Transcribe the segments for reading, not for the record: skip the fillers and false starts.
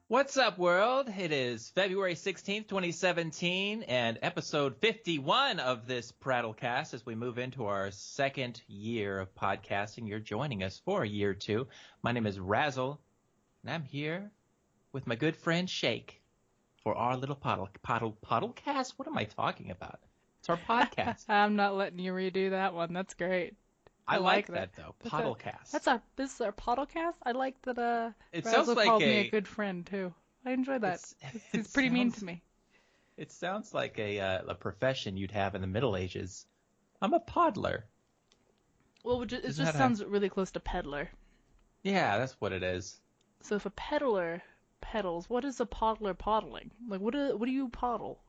What's up, world? It is February 16th, 2017, and episode 51 of this PrattleCast as we move into our second year of podcasting. You're joining us for year two. My name is Razzle, and I'm here with my good friend Shake for our little PrattleCast. What am I talking about? It's our podcast. I'm not letting you redo that one. That's great. I like that though. PrattleCast. This is our PrattleCast. I like that. It Razzle sounds like called me a good friend too. I enjoy that. He's pretty mean to me. It sounds like a profession you'd have in the Middle Ages. I'm a podler. Well, it just sounds really close to peddler. Yeah, that's what it is. So if a peddler peddles, what is a podler poddling? Like, what do you poddle?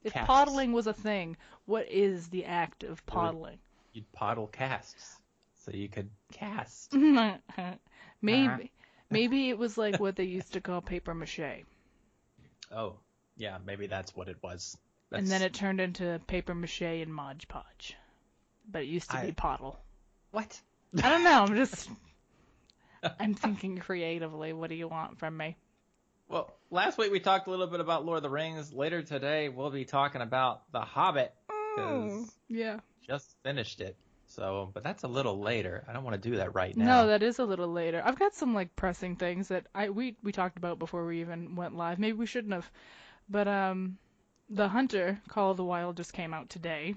If Casts. poddling was a thing, what is the act of poddling? You'd poddle casts, so you could cast. Maybe it was like what they used to call paper mache. Oh, yeah, maybe that's what it was. And then it turned into paper mache and Mod Podge. But it used to be poddle. What? I don't know, I'm thinking creatively. What do you want from me? Well, last week we talked a little bit about Lord of the Rings. Later today we'll be talking about The Hobbit. Yeah. Just finished it. So, but that's a little later. I don't want to do that right now. No, that is a little later. I've got some like pressing things that we talked about before we even went live. Maybe we shouldn't have. But The Hunter Call of the Wild just came out today.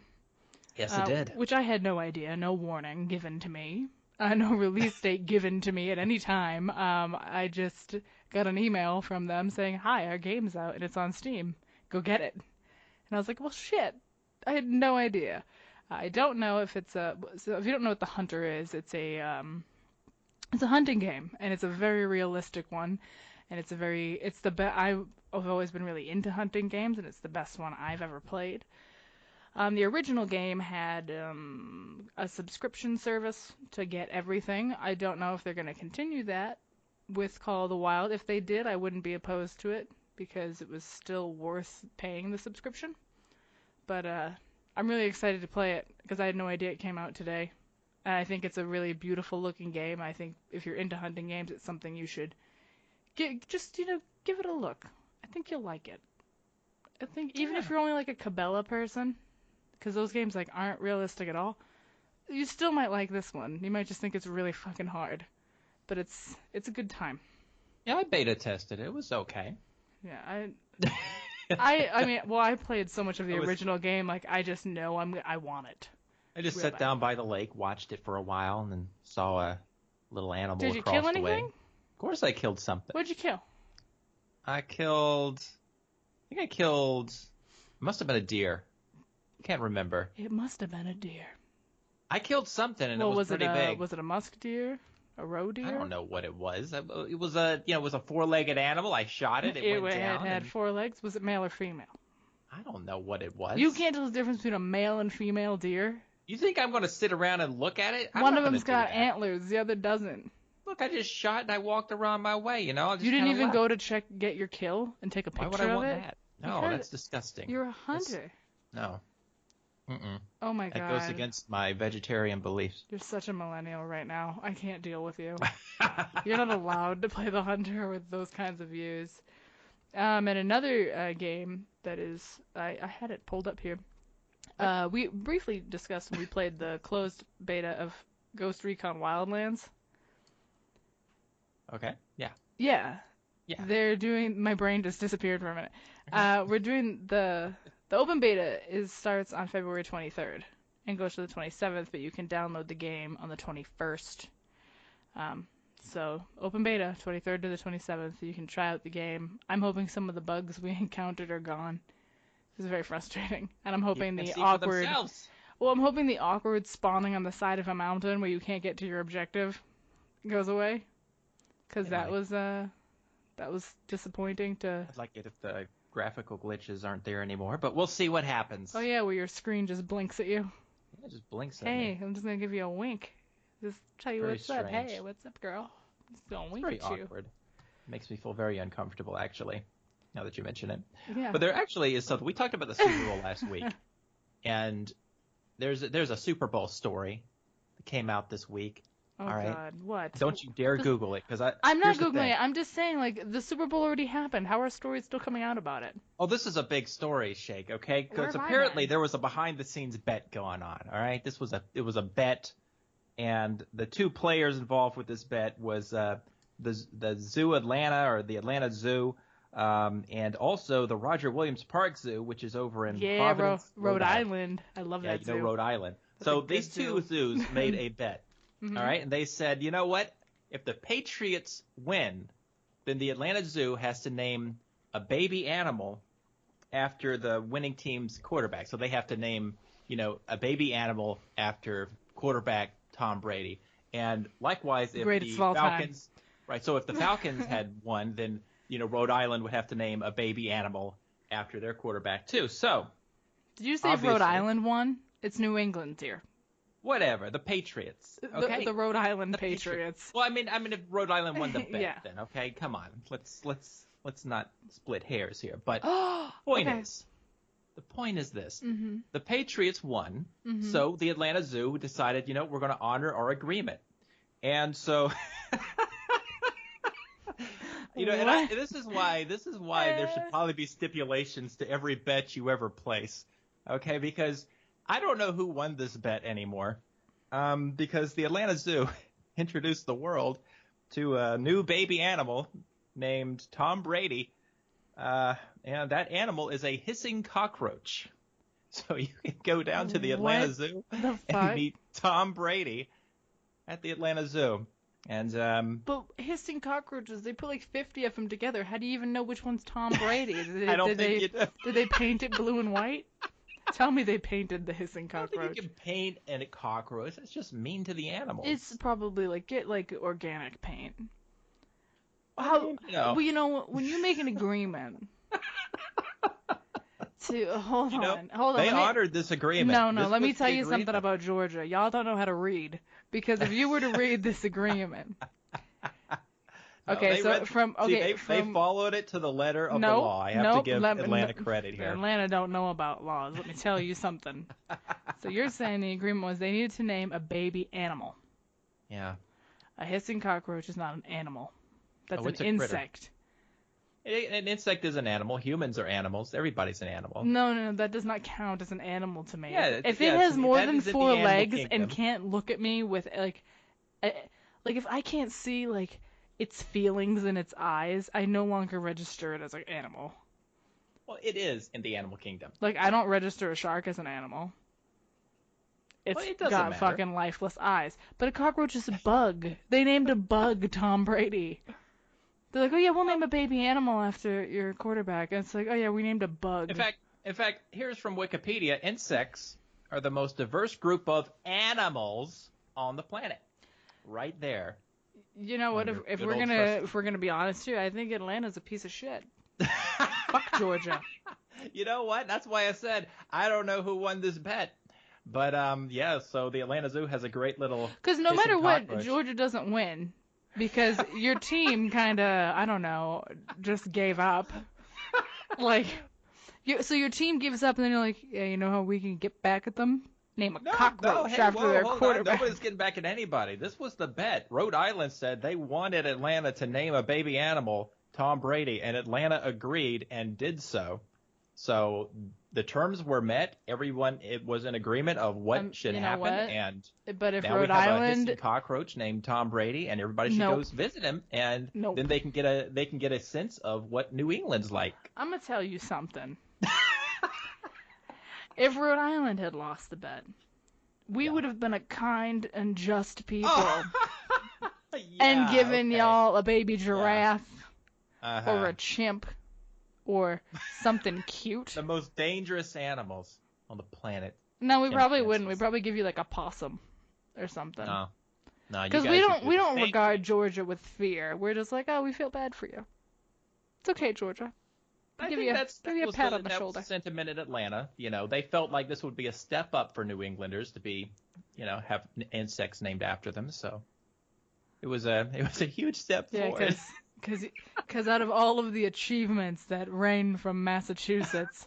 Yes, it did. Which I had no idea, no warning given to me. No release date given to me at any time. I just got an email from them saying, "Hi, our game's out and it's on Steam. Go get it." And I was like, "Well, shit. I had no idea." I don't know if it's so if you don't know what The Hunter is, it's a hunting game, and it's a very realistic one, and it's the best. I've always been really into hunting games, and it's the best one I've ever played. The original game had a subscription service to get everything. I don't know if they're going to continue that with Call of the Wild. If they did, I wouldn't be opposed to it because it was still worth paying the subscription. But I'm really excited to play it because I had no idea it came out today. And I think it's a really beautiful looking game. I think if you're into hunting games, it's something you should give it a look. I think you'll like it. I think even if you're only like a Cabela person, because those games like aren't realistic at all, you still might like this one. You might just think it's really fucking hard, but it's a good time. Yeah, I beta tested it. It was okay. Yeah, I played so much of the original game, like I just know I want it. I just sat down by the lake, watched it for a while, and then saw a little animal across the way. Did you kill anything? Of course I killed something. What'd you kill? It must have been a deer. I can't remember. It must have been a deer. I killed something, and it was pretty big. Was it a musk deer? A roe deer? I don't know what it was. It was a four-legged animal. I shot it. It went down. It had 4 legs. Was it male or female? I don't know what it was. You can't tell the difference between a male and female deer. You think I'm going to sit around and look at it? One of them's got antlers. The other doesn't. Look, I just shot and I walked around my way. You didn't even go to get your kill and take a picture of it? Why would I want that? No, that's disgusting. You're a hunter. No. Mm-mm. Oh my God. That goes against my vegetarian beliefs. You're such a millennial right now. I can't deal with you. You're not allowed to play the hunter with those kinds of views. And another game that is, I had it pulled up here. We briefly discussed when we played the closed beta of Ghost Recon Wildlands. Okay. Yeah. Yeah. They're doing. My brain just disappeared for a minute. We're doing the open beta starts on February 23rd and goes to the 27th, but you can download the game on the 21st. So open beta 23rd to the 27th. You can try out the game. I'm hoping some of the bugs we encountered are gone. This is very frustrating, and I'm hoping the awkward. Well, I'm hoping the awkward spawning on the side of a mountain where you can't get to your objective goes away. Because that was disappointing to... I'd like it if the graphical glitches aren't there anymore, but we'll see what happens. Oh yeah, where your screen just blinks at you. Yeah, it just blinks at me. Hey, I'm just going to give you a wink. Just tell you what's up. Strange. Hey, what's up, girl? Just going to wink at you. Very awkward. Makes me feel very uncomfortable, actually, now that you mention it. Yeah. But there actually is something. We talked about the Super Bowl last week, and there's a Super Bowl story that came out this week. Oh, All right. God, what? Don't you dare Google it, because I'm not here's the Googling thing. it. I'm just saying, like, the Super Bowl already happened. How are stories still coming out about it? Oh, this is a big story, Shake. Okay, Where because have I apparently been? there was a behind-the-scenes bet going on. All right, it was a bet, and the two players involved with this bet was the Zoo Atlanta, or the Atlanta Zoo, and also the Roger Williams Park Zoo, which is over in Yeah, Providence, Rhode Island. I love Yeah, that you know zoo. Rhode Island. That's a So good these two zoo. zoos made a bet. All Mhm. right, and they said, you know what? If the Patriots win, then the Atlanta Zoo has to name a baby animal after the winning team's quarterback. So they have to name, a baby animal after quarterback Tom Brady. And likewise, if Greatest of the all time. Falcons, right? So if the Falcons had won, then Rhode Island would have to name a baby animal after their quarterback too. So Did you say if Rhode obviously, Island won? It's New England's here. whatever, the Patriots. Okay, The Rhode Island the Patriots. Well, I mean, if Rhode Island won the bet, Yeah. then okay, come on, let's not split hairs here. But Oh, okay. the point is this: Mhm. the Patriots won, Mhm. so the Atlanta Zoo decided, we're going to honor our agreement, and so. What? This is why there should probably be stipulations to every bet you ever place, okay? Because I don't know who won this bet anymore, because the Atlanta Zoo introduced the world to a new baby animal named Tom Brady, and that animal is a hissing cockroach. So you can go down to the Atlanta What Zoo the and fuck? meet Tom Brady at the Atlanta Zoo. And But hissing cockroaches, they put like 50 of them together. How do you even know which one's Tom Brady? I don't think you do. Did they paint it blue and white? Tell me they painted the hissing I don't cockroach. think you can paint a cockroach. That's just mean to the animals. It's probably get organic paint. I mean, Well, when you make an agreement to hold on. They honored this agreement. No, This let me was tell the you something agreement. about Georgia. Y'all don't know how to read, because if you were to read this agreement. Okay, No, they they followed it to the letter of the law. I have to give Atlanta credit here. Atlanta don't know about laws. Let me tell you something. So you're saying the agreement was they needed to name a baby animal. Yeah. A hissing cockroach is not an animal. That's an it's a insect. An insect is an animal. Humans are animals. Everybody's an animal. No, that does not count as an animal to me. Yeah, if it has more than 4 legs kingdom. and can't look at me with if I can't see its feelings in its eyes, I no longer register it as an animal. Well, it is in the animal kingdom. I don't register a shark as an animal. It doesn't got matter. fucking lifeless eyes. But a cockroach is a bug. They named a bug Tom Brady. They're like, oh yeah, we'll name a baby animal after your quarterback. And it's like, oh yeah, we named a bug. In fact, here's from Wikipedia: insects are the most diverse group of animals on the planet. Right there. You know what? If we're gonna be honest here, I think Atlanta's a piece of shit. Fuck Georgia. You know what? That's why I said I don't know who won this bet. But so the Atlanta Zoo has a great little. Because no matter what, cockroach. Georgia doesn't win. Because your team kind of, I don't know, just gave up. So your team gives up, and then you're like, yeah, you know how we can get back at them? Name a cockroach after their quarterback. Nobody's getting back at anybody. This was the bet. Rhode Island said they wanted Atlanta to name a baby animal Tom Brady, and Atlanta agreed and did so. So the terms were met. Everyone was in agreement of what should happen. And but if now Rhode we have Island a hissing cockroach named Tom Brady, and everybody should go visit him, and then they can get a sense of what New England's like. I'm gonna tell you something. If Rhode Island had lost the bet, we would have been a kind and just people, and given y'all a baby giraffe or a chimp. Or something cute. The most dangerous animals on the planet. No, we probably wouldn't. We'd probably give you a possum or something. No, because we don't regard Georgia with fear. We're just like, oh, we feel bad for you. It's okay, Georgia. Give you a pat on the shoulder. That was sentiment in Atlanta. They felt like this would be a step up for New Englanders to be, have insects named after them. So it was a huge step forward. Because out of all of the achievements that reign from Massachusetts,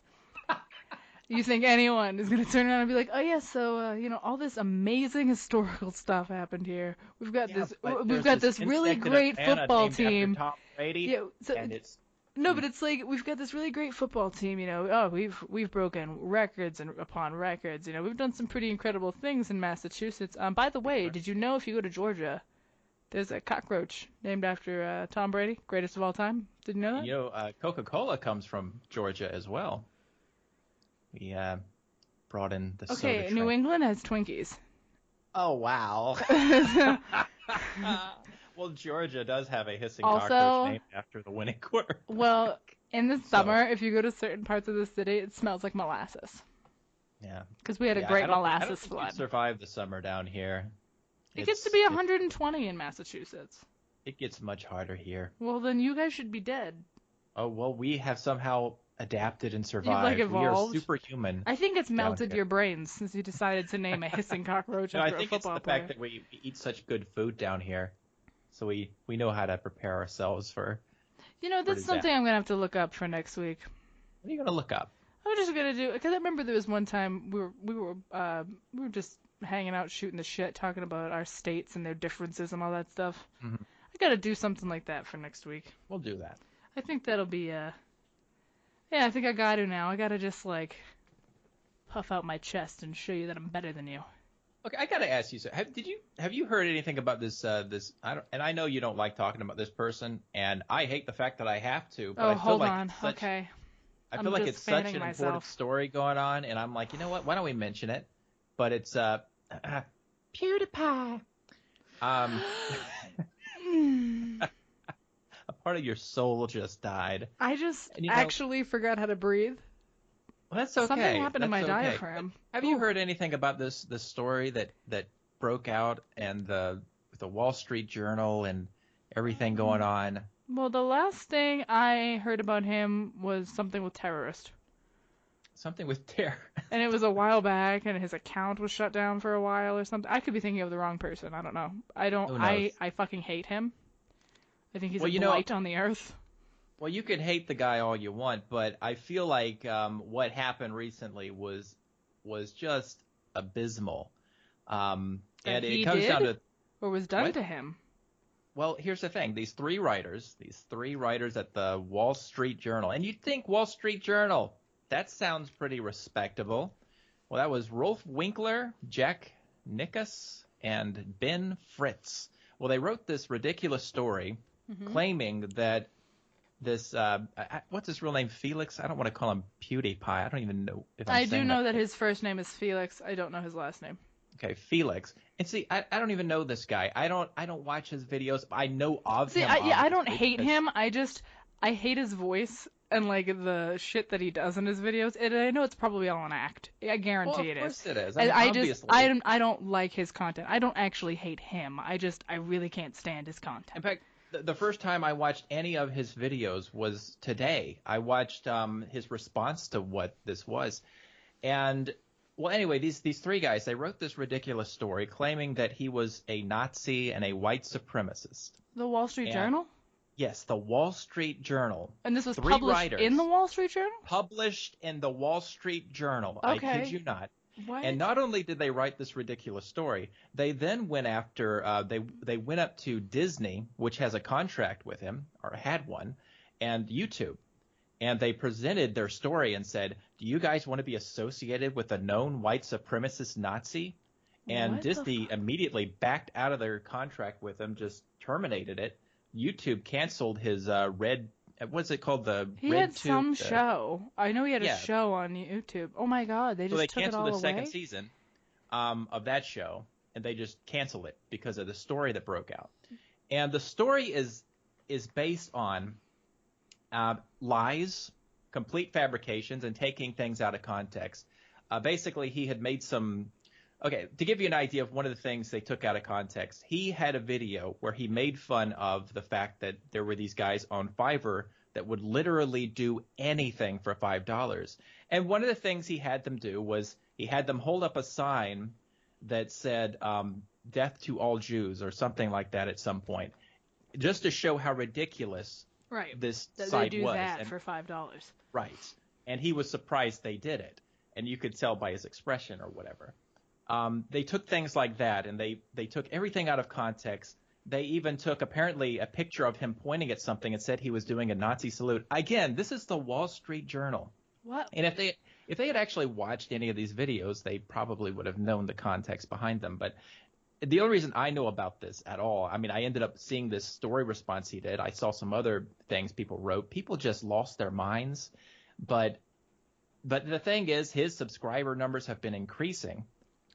You think anyone is going to turn around and be like, oh, yeah, so, all this amazing historical stuff happened here. We've got this really great football team. Tom Brady, Yeah, so, and it's... No, but it's like we've got this really great football team, Oh, we've broken records and upon records, We've done some pretty incredible things in Massachusetts. By the way, did you know if you go to Georgia, there's a cockroach named after Tom Brady, greatest of all time? Did you know that? Coca-Cola comes from Georgia as well. We brought in the soda Okay, New England has Twinkies. Oh, wow. Well, Georgia does have a hissing Also, cockroach named after the winning quarterback. Well, in the summer, if you go to certain parts of the city, it smells like molasses. Yeah. Because we had a great molasses flood. I don't survive the summer down here. It gets to be 120 in Massachusetts. It gets much harder here. Well, then you guys should be dead. Oh, well, we have somehow adapted and survived. You've evolved. We are superhuman. I think it's melted your brains since you decided to name a hissing cockroach after a football player. I think it's the fact that we eat such good food down here, so we know how to prepare ourselves for. That's something I'm gonna have to look up for next week. What are you gonna look up? I'm just gonna do because I remember there was one time we were just hanging out, shooting the shit, talking about our states and their differences and all that stuff. Mm-hmm. I gotta do something like that for next week. We'll do that. I think that'll be yeah, I think I got to now. I got to just, puff out my chest and show you that I'm better than you. Okay, I got to ask you, so have you heard anything about this, I know you don't like talking about this person, and I hate the fact that I have to, but I feel hold like on. Okay. I feel like it's such an important story going on, and I'm like, you know what, why don't we mention it? But it's, PewDiePie. A part of your soul just died. I just actually forgot how to breathe. Well, that's okay. Something happened to my diaphragm. Have you heard anything about this story that broke out and the Wall Street Journal and everything going on? Well, the last thing I heard about him was something with terrorist. Something with terror. And it was a while back, and his account was shut down for a while or something. I could be thinking of the wrong person. I don't know. I fucking hate him. I think he's a blight on the earth. Well, you can hate the guy all you want, but I feel like what happened recently was just abysmal. And it comes down to or was done to him. Well, here's the thing. These three writers at the Wall Street Journal, and you'd think Wall Street Journal, that sounds pretty respectable. Well, that was Rolf Winkler, Jack Nickus, and Ben Fritz. Well, they wrote this ridiculous story claiming that this, what's his real name, Felix? I don't want to call him PewDiePie. I don't even know if I'm saying that. I do know that his first name is Felix. I don't know his last name. Okay, Felix. And see, I don't even know this guy. I don't watch his videos. I know of him. I don't hate him. I hate his voice and the shit that he does in his videos. And I know it's probably all an act. I guarantee it is. Of course it is. Obviously. I don't like his content. I don't actually hate him. I really can't stand his content. In fact, the first time I watched any of his videos was today. I watched his response to what this was. And, well, anyway, these three guys, they wrote this ridiculous story claiming that he was a Nazi and a white supremacist. The Wall Street Journal? Yes, the Wall Street Journal. And this was published in the Wall Street Journal? Published in the Wall Street Journal. Okay. I kid you not. What? And not only did they write this ridiculous story, they then went after they went up to Disney, which has a contract with him, or had one, and YouTube. And they presented their story and said, do you guys want to be associated with a known white supremacist Nazi? And Disney immediately backed out of their contract with him, just terminated it. YouTube canceled his what's it called? He had some show. I know he had a show on YouTube. Oh my God, they just took it all away? So they canceled the second season of that show, and they just canceled it because of the story that broke out. And the story is based on lies, complete fabrications, and taking things out of context. Basically, he had made some. Okay, to give you an idea of one of the things they took out of context, he had a video where he made fun of the fact that there were these guys on Fiverr that would literally do anything for $5. And one of the things he had them do was he had them hold up a sign that said death to all Jews or something like that at some point, just to show how ridiculous this site was. They do that for $5. Right. And he was surprised they did it. and you could tell by his expression or whatever. They took things like that, and they took everything out of context. They even took apparently a picture of him pointing at something and said he was doing a Nazi salute. Again, this is the Wall Street Journal. What? And if they had actually watched any of these videos, they probably would have known the context behind them. But the only reason I know about this at all, I mean, I ended up seeing this story response he did. I saw some other things people wrote. People just lost their minds. But the thing is, his subscriber numbers have been increasing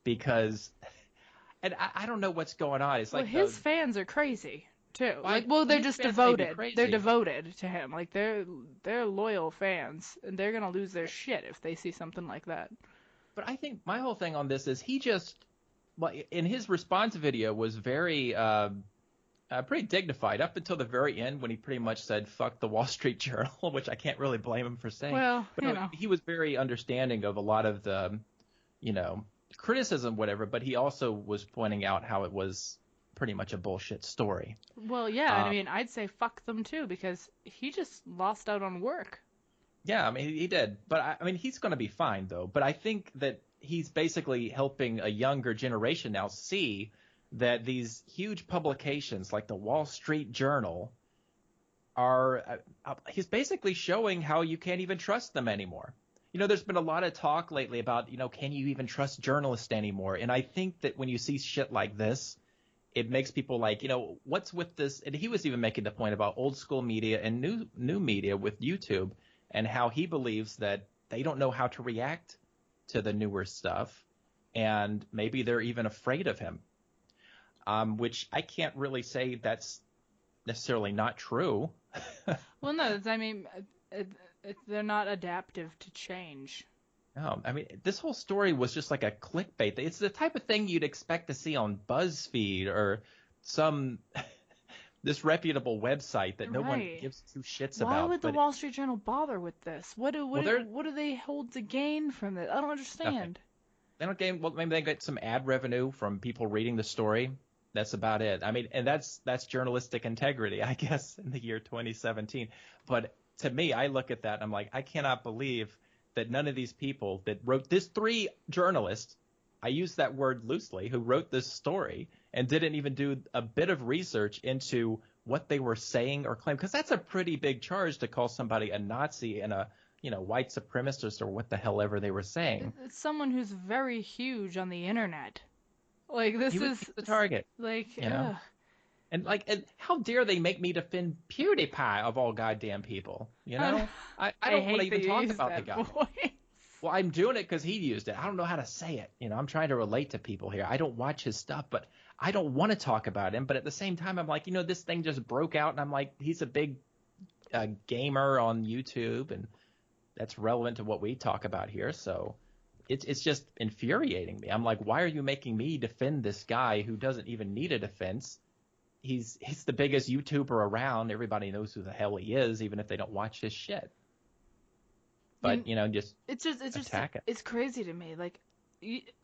because – and I don't know what's going on. It's like his fans are crazy too. They're just fans devoted. They're devoted to him. Like they're loyal fans, and they're gonna lose their shit if they see something like that. But I think my whole thing on this is he just, in his response video, was very pretty dignified up until the very end when he pretty much said "fuck the Wall Street Journal," which I can't really blame him for saying. Well, but he was very understanding of a lot of the, criticism, whatever, but he also was pointing out how it was pretty much a bullshit story. Well, yeah, I mean, I'd say fuck them too, because he just lost out on work. Yeah, I mean, he did. But, I mean, he's going to be fine, though. But I think that he's basically helping a younger generation now see that these huge publications like the Wall Street Journal are he's basically showing how you can't even trust them anymore. There's been a lot of talk lately about, can you even trust journalists anymore? And I think that when you see shit like this, it makes people like, what's with this? And he was even making the point about old school media and new media with YouTube and how he believes that they don't know how to react to the newer stuff. And maybe they're even afraid of him, which I can't really say that's necessarily not true. Well, no, I mean, they're not adaptive to change. No, I mean, this whole story was just like a clickbait. It's the type of thing you'd expect to see on BuzzFeed or some disreputable website that no one gives two shits about. Why would the Wall Street Journal bother with this? What do they hold to gain from this? I don't understand. Nothing. They don't gain. Well, maybe they get some ad revenue from people reading the story. That's about it. I mean, and that's journalistic integrity, I guess, in the year 2017. But to me, I look at that and I'm like, I cannot believe that none of these people that wrote this, 3 journalists, I use that word loosely, who wrote this story and didn't even do a bit of research into what they were saying or claiming, because that's a pretty big charge to call somebody a Nazi and a white supremacist or what the hell ever they were saying. It's someone who's very huge on the internet. Like this is the target. Like And how dare they make me defend PewDiePie of all goddamn people? I don't want to even talk about the guy. Voice. Well, I'm doing it because he used it. I don't know how to say it. I'm trying to relate to people here. I don't watch his stuff, but I don't want to talk about him. But at the same time, I'm like, this thing just broke out, and I'm like, he's a big gamer on YouTube, and that's relevant to what we talk about here. So it's just infuriating me. I'm like, why are you making me defend this guy who doesn't even need a defense? He's the biggest YouTuber around. Everybody knows who the hell he is, even if they don't watch his shit. But it's attack it. It's crazy to me. Like,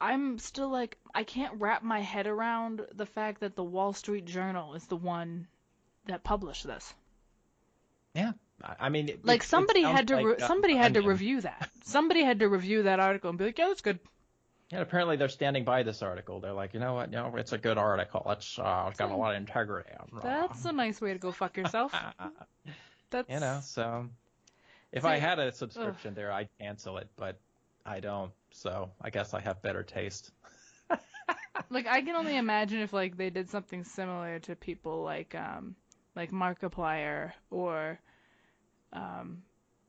I'm still like, I can't wrap my head around the fact that the Wall Street Journal is the one that published this. Yeah, I mean, somebody had to review that. Somebody had to review that article and be like, yeah, that's good. Yeah, apparently they're standing by this article. They're like, you know what? It's a good article. It's got a lot of integrity. That's a nice way to go fuck yourself. That's so if I had a subscription there, I'd cancel it, but I don't. So I guess I have better taste. I can only imagine if they did something similar to people like Markiplier or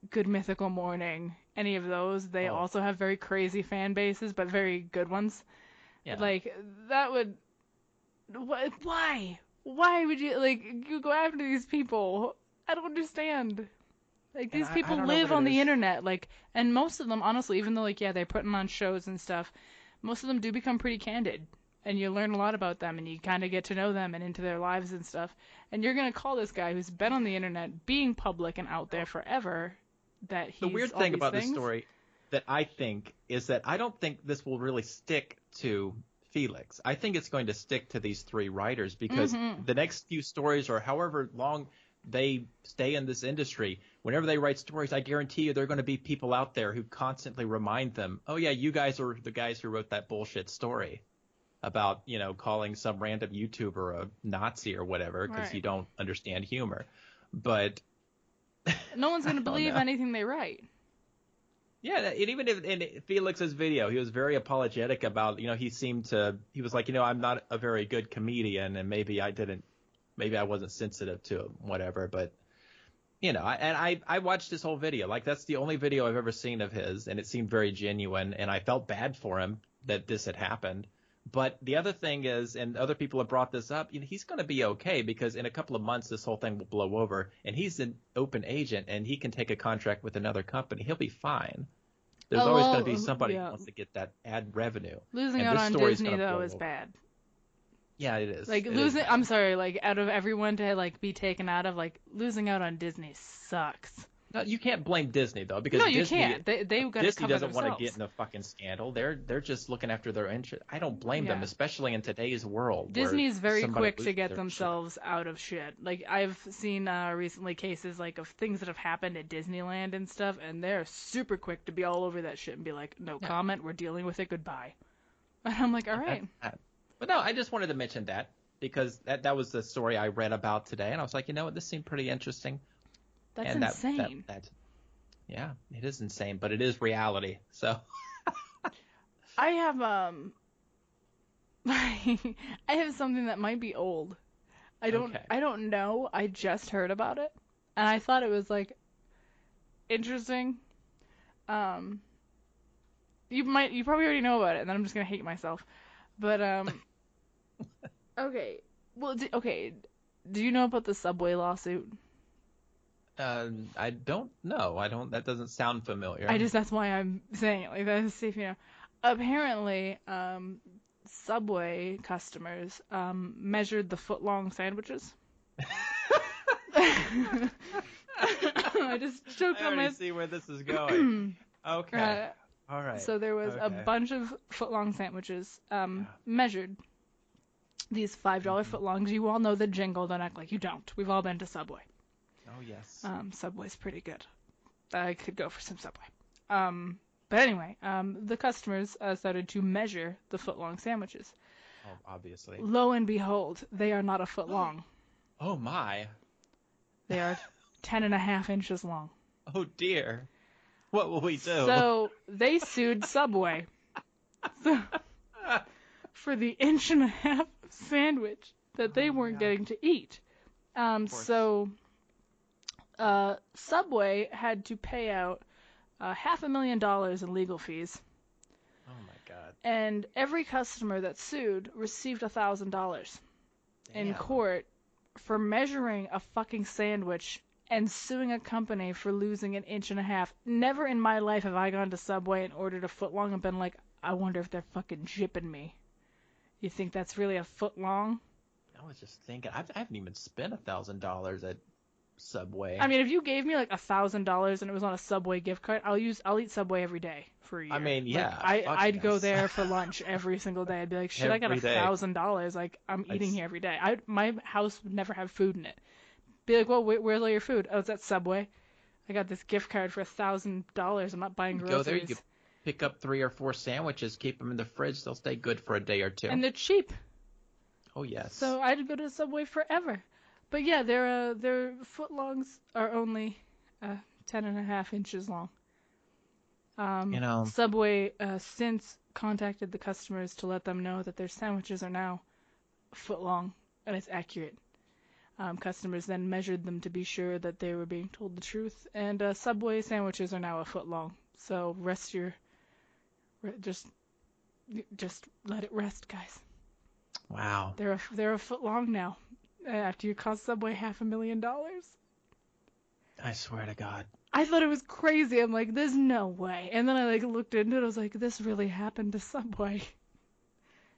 Good Mythical Morning. Any of those, they also have very crazy fan bases, but very good ones. Yeah. That would. Why? Why would you go after these people? I don't understand. These people live on the internet, and most of them, honestly, even though they're putting on shows and stuff, most of them do become pretty candid, and you learn a lot about them, and you kind of get to know them and into their lives and stuff. And you're gonna call this guy who's been on the internet, being public and out there forever, that he's the weird all thing these about things? this story that I think is that I don't think this will really stick to Felix. I think it's going to stick to these 3 writers because the next few stories, or however long they stay in this industry. Whenever they write stories, I guarantee you there are going to be people out there who constantly remind them, oh, yeah, you guys are the guys who wrote that bullshit story about, calling some random YouTuber a Nazi or whatever because you don't understand humor. But no one's going to believe anything they write. Yeah, and even in Felix's video, he was very apologetic about, he was like, I'm not a very good comedian, and maybe I wasn't sensitive to him, whatever. But, I watched his whole video. Like, that's the only video I've ever seen of his, and it seemed very genuine, and I felt bad for him that this had happened. But the other thing is, and other people have brought this up, he's going to be okay because in a couple of months this whole thing will blow over, and he's an open agent, and he can take a contract with another company. He'll be fine. There's always going to be somebody who wants to get that ad revenue. Losing out on Disney, though, is bad. Yeah, it is. Like, I'm sorry, like, out of everyone to, like, be taken out of, like, losing out on Disney sucks. No, you can't blame Disney though, because you can't. They've got to Disney cover doesn't want to themselves. get in a fucking scandal. They're just looking after their interest. I don't blame them, especially in today's world. Disney's very quick to get themselves out of shit. Like, I've seen recently cases like of things that have happened at Disneyland and stuff, and they're super quick to be all over that shit and be like, no comment, we're dealing with it, goodbye. And I'm like, all right. But no, I just wanted to mention that because that was the story I read about today, and I was like, you know what, this seemed pretty interesting. That's insane. Yeah, it is insane, but it is reality. So I have I have something that might be old. I don't know. I just heard about it, and I thought it was like interesting. You probably already know about it, and then I'm just gonna hate myself. But okay. Well, do you know about the Subway lawsuit? I don't know. That doesn't sound familiar. That's why I'm saying it like that to see if you know. Apparently, Subway customers measured the foot-long sandwiches. I just choked on my... I see where this is going. Okay. All right. So there was a bunch of foot-long sandwiches measured. These $5 footlongs. You all know the jingle. Don't act like you don't. We've all been to Subway. Oh, yes. Subway's pretty good. I could go for some Subway. But anyway, the customers started to measure the foot-long sandwiches. Oh, obviously. Lo and behold, they are not a foot long. Oh, my. They are 10.5 inches long. Oh, dear. What will we do? So they sued Subway for the 1.5-inch sandwich that they weren't getting to eat. Subway had to pay out $500,000 in legal fees. Oh my God. And every customer that sued received $1,000 in court for measuring a fucking sandwich and suing a company for losing 1.5 inches. Never in my life have I gone to Subway and ordered a foot long and been like, I wonder if they're fucking jipping me. You think that's really a foot long? I was just thinking, I haven't even spent $1,000 at Subway. I mean, if you gave me like $1,000 and it was on a Subway gift card, I'll eat Subway every day for a year. I mean, yeah. Like, I'd go there for lunch every single day. I'd be like, shit, I got $1,000. Like, I'm eating here every day. My house would never have food in it. Be like, well, where's all your food? Oh, it's at Subway. I got this gift card for $1,000. I'm not buying groceries. Go there, you can pick up 3 or 4 sandwiches, keep them in the fridge. They'll stay good for a day or two. And they're cheap. Oh, yes. So I'd go to Subway forever. But yeah, their footlongs are only 10.5 inches long. Subway since contacted the customers to let them know that their sandwiches are now a foot long, and it's accurate. Customers then measured them to be sure that they were being told the truth, and Subway sandwiches are now a foot long. So just let it rest, guys. Wow. They're a foot long now. After you cost Subway $500,000. I swear to God. I thought it was crazy. I'm like, there's no way. And then I looked into it. I was like, this really happened to Subway.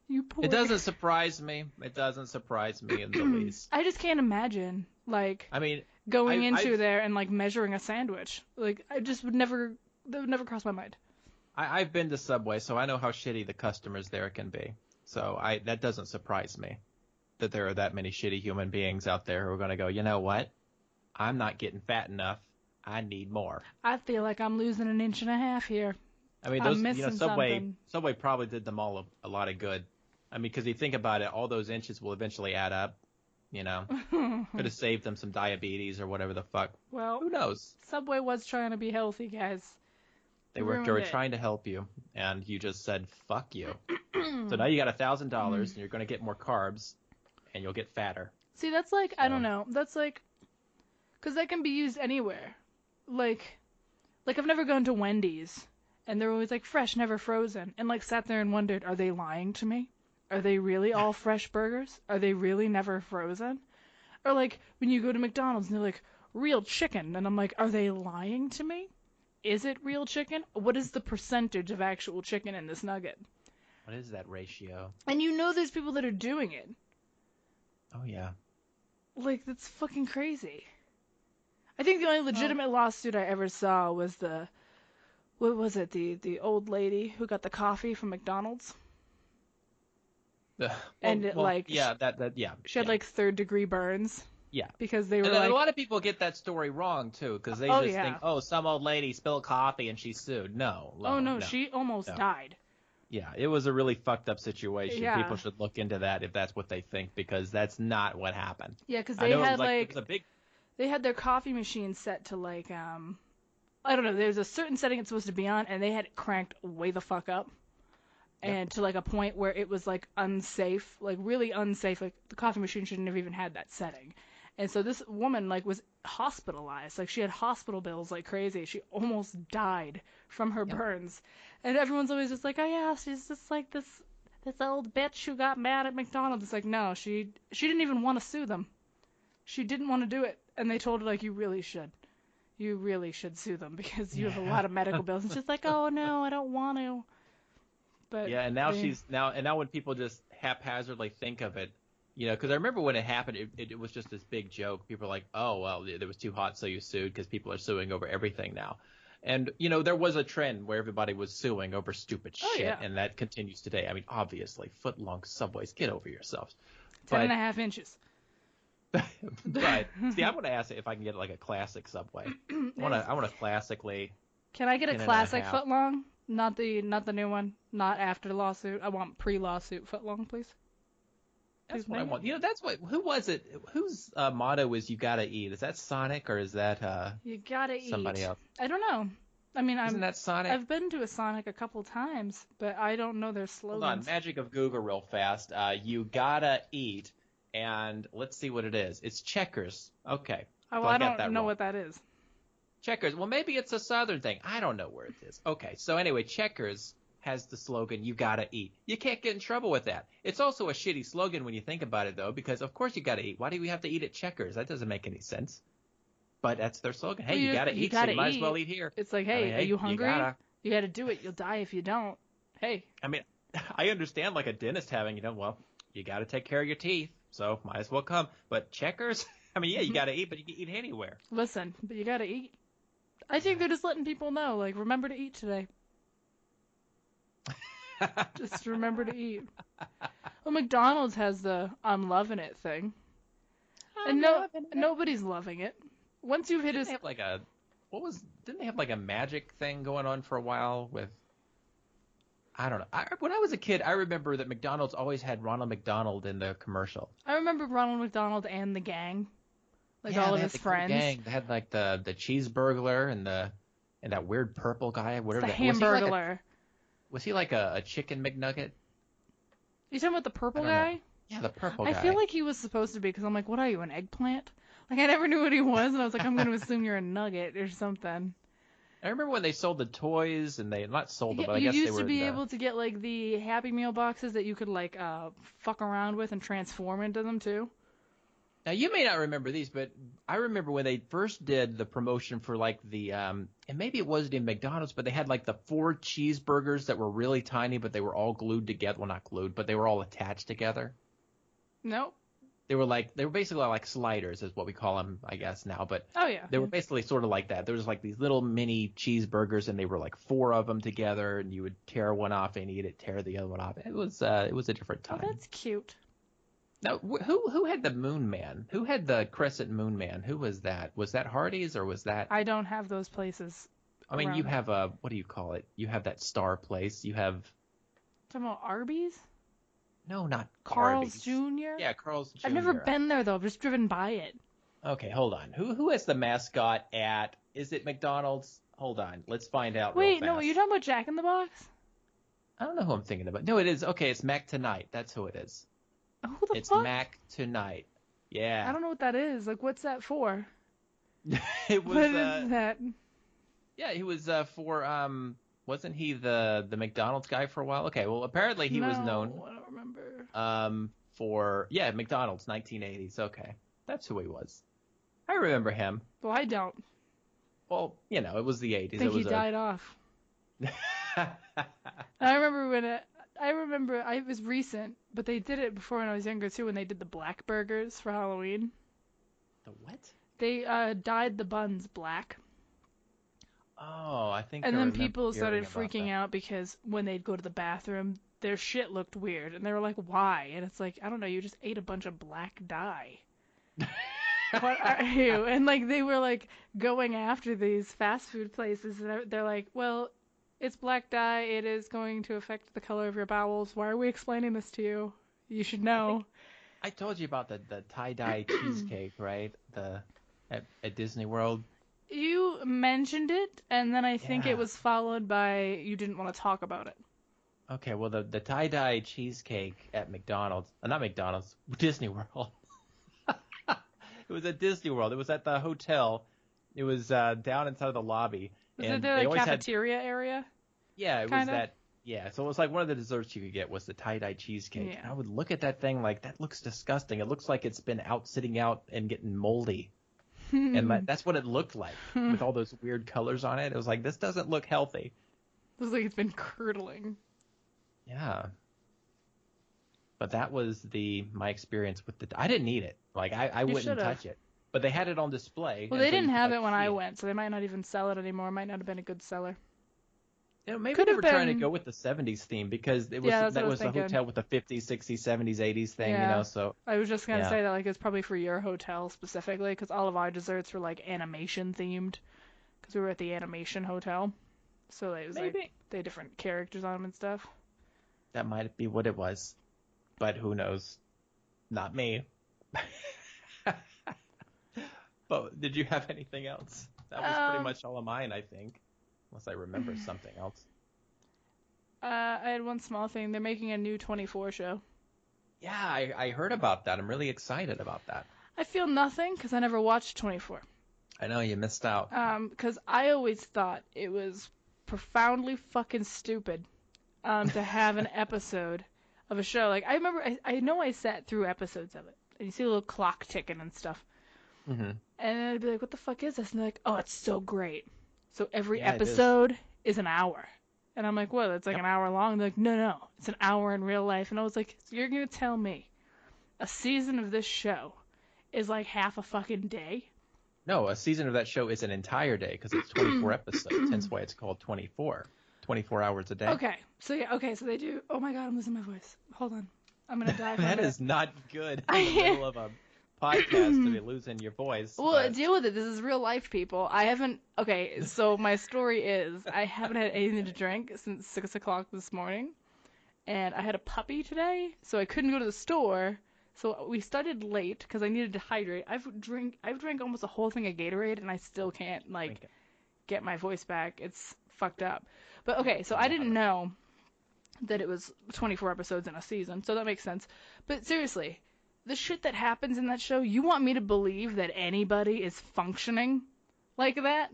You poor. It doesn't surprise me. It doesn't surprise me in the least. I just can't imagine, going into there and measuring a sandwich. I just that would never cross my mind. I've been to Subway, so I know how shitty the customers there can be. So that doesn't surprise me that there are that many shitty human beings out there who are going to go, you know what? I'm not getting fat enough. I need more. I feel like I'm losing an inch and a half here. I mean, I'm missing something. Subway probably did them all a lot of good. I mean, because you think about it, all those inches will eventually add up. Could have saved them some diabetes or whatever the fuck. Well, who knows? Subway was trying to be healthy, guys. They were trying to help you, and you just said fuck you. So now you got $1,000, and you're going to get more carbs, and you'll get fatter. See, that's like, I don't know. That's like, because that can be used anywhere. Like I've never gone to Wendy's, and they're always like fresh, never frozen, and like sat there and wondered, are they lying to me? Are they really all fresh burgers? Are they really never frozen? Or like when you go to McDonald's and they're like, real chicken, and I'm like, are they lying to me? Is it real chicken? What is the percentage of actual chicken in this nugget? What is that ratio? And there's people that are doing it. Oh, yeah. Like, that's fucking crazy. I think the only legitimate lawsuit I ever saw was what was it, the old lady who got the coffee from McDonald's? She had like third-degree burns. Yeah. Because they were a lot of people get that story wrong, too, because they think, some old lady spilled coffee and she sued. No. She almost died. Yeah, it was a really fucked up situation. Yeah. People should look into that if that's what they think, because that's not what happened. Yeah, because they had they had their coffee machine set to like, I don't know, there's a certain setting it's supposed to be on, and they had it cranked way the fuck up. And to like a point where it was like unsafe, like really unsafe. Like the coffee machine shouldn't have even had that setting. And so this woman like was hospitalized. Like she had hospital bills like crazy. She almost died from her burns. And everyone's always just like, oh yeah, she's just like this old bitch who got mad at McDonald's. It's like, no, she didn't even want to sue them. She didn't want to do it. And they told her like, you really should. You really should sue them because you have a lot of medical bills. And she's like, oh no, I don't want to. But yeah, and now now when people just haphazardly think of it, because I remember when it happened, it was just this big joke. People were like, oh, well, it was too hot, so you sued, because people are suing over everything now. And, there was a trend where everybody was suing over stupid shit, and that continues today. I mean, obviously, foot-long Subways, get over yourselves. 10.5 inches. But, see, I want to ask if I can get like a classic Subway. I want to classically. Can I get a classic foot-long? Not the new one. Not after lawsuit. I want pre-lawsuit footlong, please. That's what I want. That's what. Who was it? Whose motto is "You gotta eat"? Is that Sonic or is that You gotta eat. Somebody else? I don't know. I mean, isn't that Sonic? I've been to a Sonic a couple times, but I don't know their slogans. Hold on, magic of Google real fast. You gotta eat, and let's see what it is. It's Checkers. Okay. Oh, well, I don't know what that is. Checkers. Well, maybe it's a Southern thing. I don't know where it is. Okay, so anyway, Checkers has the slogan, you gotta eat. You can't get in trouble with that. It's also a shitty slogan when you think about it, though, because of course you gotta eat. Why do we have to eat at Checkers? That doesn't make any sense. But that's their slogan. Hey, you gotta eat, so you might as well eat here. It's like, hey, are you hungry? You gotta do it. You'll die if you don't. Hey. I mean, I understand like a dentist having, well, you gotta take care of your teeth, so might as well come. But Checkers? I mean, yeah, you gotta eat, but you can eat anywhere. Listen, but you gotta eat. I think they're just letting people know, like, remember to eat today. Just remember to eat. Well, McDonald's has the I'm loving it thing. Nobody's loving it. Once you've hit didn't they have like a magic thing going on for a while with, I don't know. When I was a kid, I remember that McDonald's always had Ronald McDonald in the commercial. I remember Ronald McDonald and the gang. Like all of his friends. Gang. They had like the cheeseburglar and that weird purple guy, whatever. It's the Hamburglar. Was he like a chicken McNugget? You talking about the purple guy? Yeah, the purple guy. I feel like he was supposed to be, because I'm like, what are you, an eggplant? Like, I never knew what he was, and I was like, I'm going to assume you're a nugget or something. I remember when they sold the toys, and they not sold them, but I guess they were. You used to be able to get like the Happy Meal boxes that you could like fuck around with and transform into them too. Now, you may not remember these, but I remember when they first did the promotion for, like, the and maybe it wasn't in McDonald's, but they had, like, the 4 cheeseburgers that were really tiny, but they were all glued together. Well, not glued, but they were all attached together. Nope. They were basically like sliders is what we call them, I guess, now. But oh, yeah. They were basically sort of like that. There was, like, these little mini cheeseburgers, and they were, like, 4 of them together, and you would tear one off and eat it, tear the other one off. It was a different time. Oh, that's cute. Now, who had the Moon Man? Who had the Crescent Moon Man? Who was that? Was that Hardee's or was that? I don't have those places. I mean, you around. have a, what do you call it? You have that Star place. You have, Talking about Arby's? no, not Carl's Arby's. Jr.? Yeah, Carl's Jr. I've never been there, though. I've just driven by it. Okay, hold on. Who has the mascot at, is it McDonald's? Hold on. Let's find out real Wait, fast. no, you're talking about Jack in the Box? I don't know who I'm thinking about. No, it is. Okay, it's Mac Tonight. That's who it is. Who the It's fuck? Mac Tonight. Yeah. I don't know what that is. Like, what's that for? It was, What is that? yeah, he was, wasn't he the McDonald's guy for a while? Okay, well, apparently he was known, I don't remember. for, yeah, McDonald's, 1980s. Okay. That's who he was. I remember him. Well, I don't. Well, you know, it was the 80s. I think he died off. I remember it was recent, but they did it before when I was younger too, when they did the black burgers for Halloween. The what? They dyed the buns black. Oh, I think. And I then remember people started hearing about freaking that. out because when they'd go to the bathroom, their shit looked weird, and they were like, "Why?" And it's like, I don't know, you just ate a bunch of black dye. What are you? And like they were like going after these fast food places, and they're like, "Well, it's black dye. It is going to affect the color of your bowels. Why are we explaining this to you? You should know." I told you about the tie-dye cheesecake, right? At Disney World. You mentioned it, and then I think Yeah. it was followed by you didn't want to talk about it. Okay, well the tie-dye cheesecake at McDonald's, not McDonald's, Disney World. It was at Disney World. It was at the hotel. It was down inside of the lobby. Was and it their they like, always cafeteria area? Yeah, it was Kinda? that. Yeah, so it was like one of the desserts you could get was the tie-dye cheesecake. Yeah. And I would look at that thing like, that looks disgusting. It looks like it's been sitting out and getting moldy. And that's what it looked like with all those weird colors on it. It was like, this doesn't look healthy. It was like it's been curdling. Yeah. But that was my experience with I didn't eat it. Like, I wouldn't should've. touch it. But they had it on display. Well, and they so you didn't could, have like, it when see I went, so they might not even sell it anymore. It might not have been a good seller. You know, maybe Could they have were trying to been- go with the 70s theme because it was Yeah, that's that what I was was the thinking. hotel with the 50s, 60s, 70s, 80s thing, you Yeah. know, so I was just gonna Yeah. say that like it's probably for your hotel specifically, because all of our desserts were like animation themed, because we were at the animation hotel, so it was maybe like they had different characters on them and stuff. that might be what it was. But who knows? Not me. But did you have anything else? That was pretty much all of mine, I think. Unless I remember something else. I had one small thing. They're making a new 24 show. Yeah, I heard about that. I'm really excited about that. I feel nothing because I never watched 24. I know you missed out. Because I always thought it was profoundly fucking stupid to have an episode of a show. Like, I remember, I know I sat through episodes of it, and you see a little clock ticking and stuff. Mm-hmm. And then I'd be like, what the fuck is this? And they're like, oh, it's so great. So every Yeah, it is. episode is an hour. And I'm like, what? It's like Yep. an hour long? They're like, no, it's an hour in real life. And I was like, so you're going to tell me a season of this show is like half a fucking day? No, a season of that show is an entire day because it's 24 episodes. Hence why it's called 24. 24 hours a day. Okay. So they do. Oh my God, I'm losing my voice. Hold on. I'm going to die. That is not good in the middle of a podcast to be losing your voice. Well, but- deal with it. This is real life, people. I haven't. Okay, so my story is I haven't had anything to drink since 6 o'clock this morning, and I had a puppy today, so I couldn't go to the store. So we started late because I needed to hydrate. I've drank almost a whole thing of Gatorade, and I still can't Drink it. get my voice back. It's fucked up. But okay, so I didn't know that it was 24 episodes in a season, so that makes sense. But seriously, the shit that happens in that show, you want me to believe that anybody is functioning like that?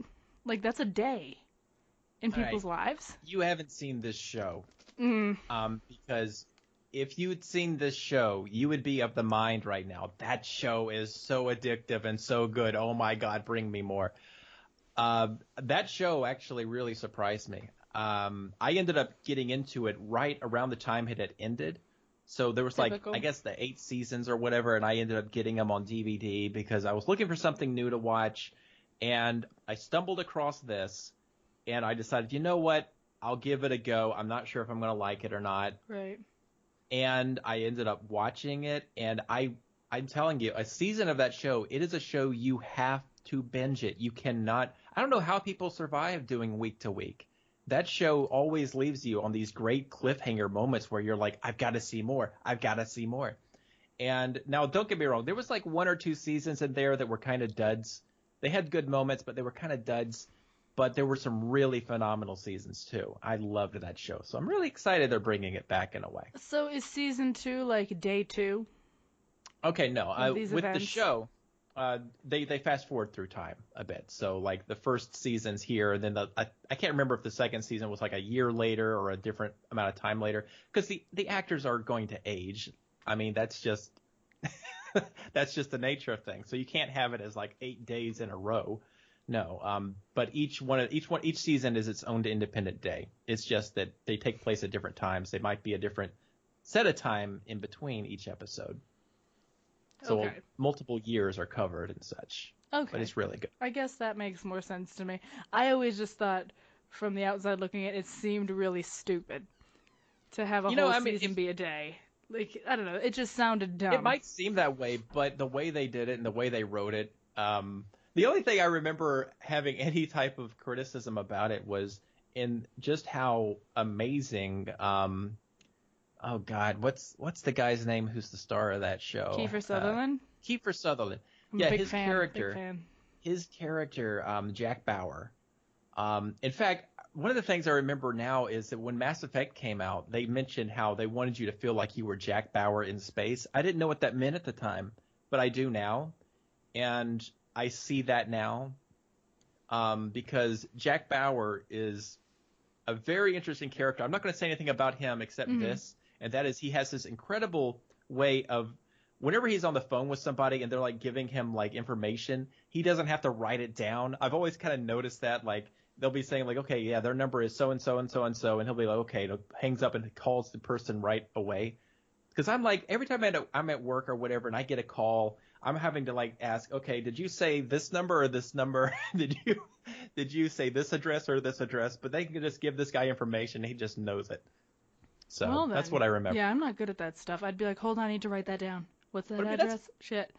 Like, that's a day in All right. people's lives? You haven't seen this show. Mm. Because if you'd seen this show, you would be of the mind right now. That show is so addictive and so good. Oh my God, bring me more. That show actually really surprised me. I ended up getting into it right around the time it had ended. So there was Typical. like, I guess the 8 seasons or whatever, and I ended up getting them on DVD because I was looking for something new to watch. And I stumbled across this, and I decided, you know what? I'll give it a go. I'm not sure if I'm going to like it or not. Right. and I ended up watching it, and I'm telling you, a season of that show, it is a show you have to binge it. You cannot. I don't know how people survive doing week to week. That show always leaves you on these great cliffhanger moments where you're like, I've got to see more. I've got to see more. And now, don't get me wrong. There was like 1 or 2 seasons in there that were kind of duds. They had good moments, but they were kind of duds. But there were some really phenomenal seasons too. I loved that show. So I'm really excited they're bringing it back in a way. So is season 2 like day 2? Okay, no. These With the events? show, they fast forward through time a bit. So like the first season's here, and then I can't remember if the second season was like a year later or a different amount of time later, because the actors are going to age. I mean, that's just that's just the nature of things. So you can't have it as like 8 days in a row. No. But each season is its own independent day. It's just that they take place at different times. They might be a different set of time in between each episode. So Okay. multiple years are covered and such. Okay. But it's really good. I guess that makes more sense to me. I always just thought, from the outside looking at it, it seemed really stupid to have a whole season be a day. Like, I don't know. It just sounded dumb. It might seem that way, but the way they did it and the way they wrote it, the only thing I remember having any type of criticism about it was in just how amazing. Oh God, what's the guy's name who's the star of that show? Kiefer Sutherland. Kiefer Sutherland. I'm a big fan. His character, Jack Bauer. In fact, one of the things I remember now is that when Mass Effect came out, they mentioned how they wanted you to feel like you were Jack Bauer in space. I didn't know what that meant at the time, but I do now, and I see that now, because Jack Bauer is a very interesting character. I'm not going to say anything about him except this, and that is he has this incredible way of whenever he's on the phone with somebody and they're like giving him like information, he doesn't have to write it down. I've always kind of noticed that, like they'll be saying like, okay, yeah, their number is so and so and so and so, and he'll be like, okay, and hangs up and calls the person right away. Because I'm like, every time I'm at work or whatever and I get a call, I'm having to like ask, okay, did you say this number or this number? did you say this address or this address? But they can just give this guy information. He just knows it. So well, that's what I remember. Yeah, I'm not good at that stuff. I'd be like, hold on, I need to write that down. What's that address? Shit.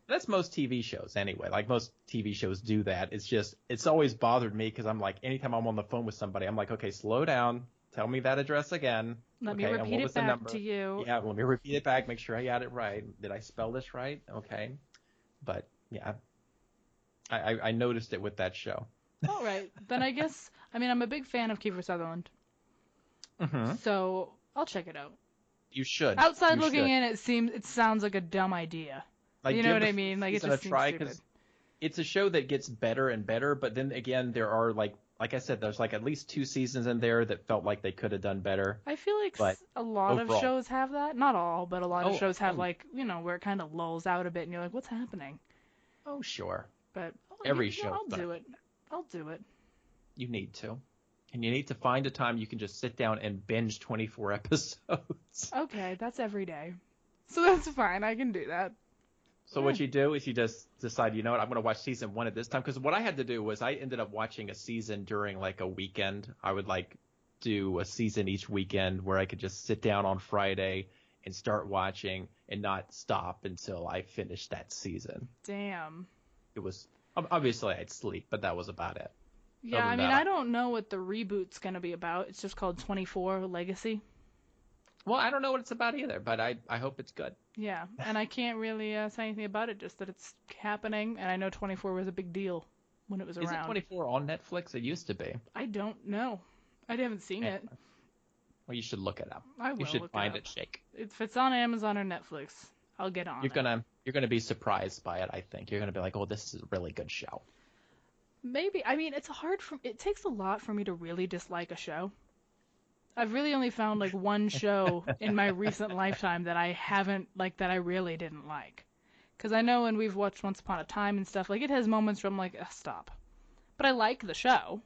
That's most TV shows anyway. Like most TV shows do that. It's always bothered me because I'm like, anytime I'm on the phone with somebody, I'm like, okay, slow down. Tell me that address again. Let me repeat it back to you. Yeah, let me repeat it back. Make sure I got it right. Did I spell this right? Okay. But yeah, I noticed it with that show. All right. Then I guess, I mean, I'm a big fan of Kiefer Sutherland. Mm-hmm. So I'll check it out. You should. Outside looking in, it sounds like a dumb idea. Like, you know what I mean? Like it just seems stupid. It's a show that gets better and better, but then again, there are like I said, there's like at least 2 seasons in there that felt like they could have done better. I feel like a lot of shows have that. Not all, but a lot of shows have like, you know, where it kind of lulls out a bit and you're like, what's happening? Oh, sure. But every show. I'll do it. I'll do it. You need to. And you need to find a time you can just sit down and binge 24 episodes. Okay, that's every day. So that's fine. I can do that. So what you do is you just decide, you know what, I'm going to watch season 1 at this time. Because what I had to do was I ended up watching a season during like a weekend. I would like do a season each weekend where I could just sit down on Friday and start watching and not stop until I finished that season. Damn. It was, obviously I'd sleep, but that was about it. Yeah, I mean, I don't know what the reboot's going to be about. It's just called 24 Legacy. Well, I don't know what it's about either, but I hope it's good. Yeah, and I can't really say anything about it, just that it's happening, and I know 24 was a big deal when it was around. Is it 24 on Netflix? It used to be. I don't know. I haven't seen it. Well, you should look it up. I will. You should find it, Shake. If it's on Amazon or Netflix, I'll get on You're gonna be surprised by it, I think. You're gonna be like, oh, this is a really good show. Maybe. I mean, it takes a lot for me to really dislike a show. I've really only found like one show in my recent lifetime that I haven't like that I really didn't like. Because I know when we've watched Once Upon a Time and stuff, like it has moments where I'm like, stop. But I like the show.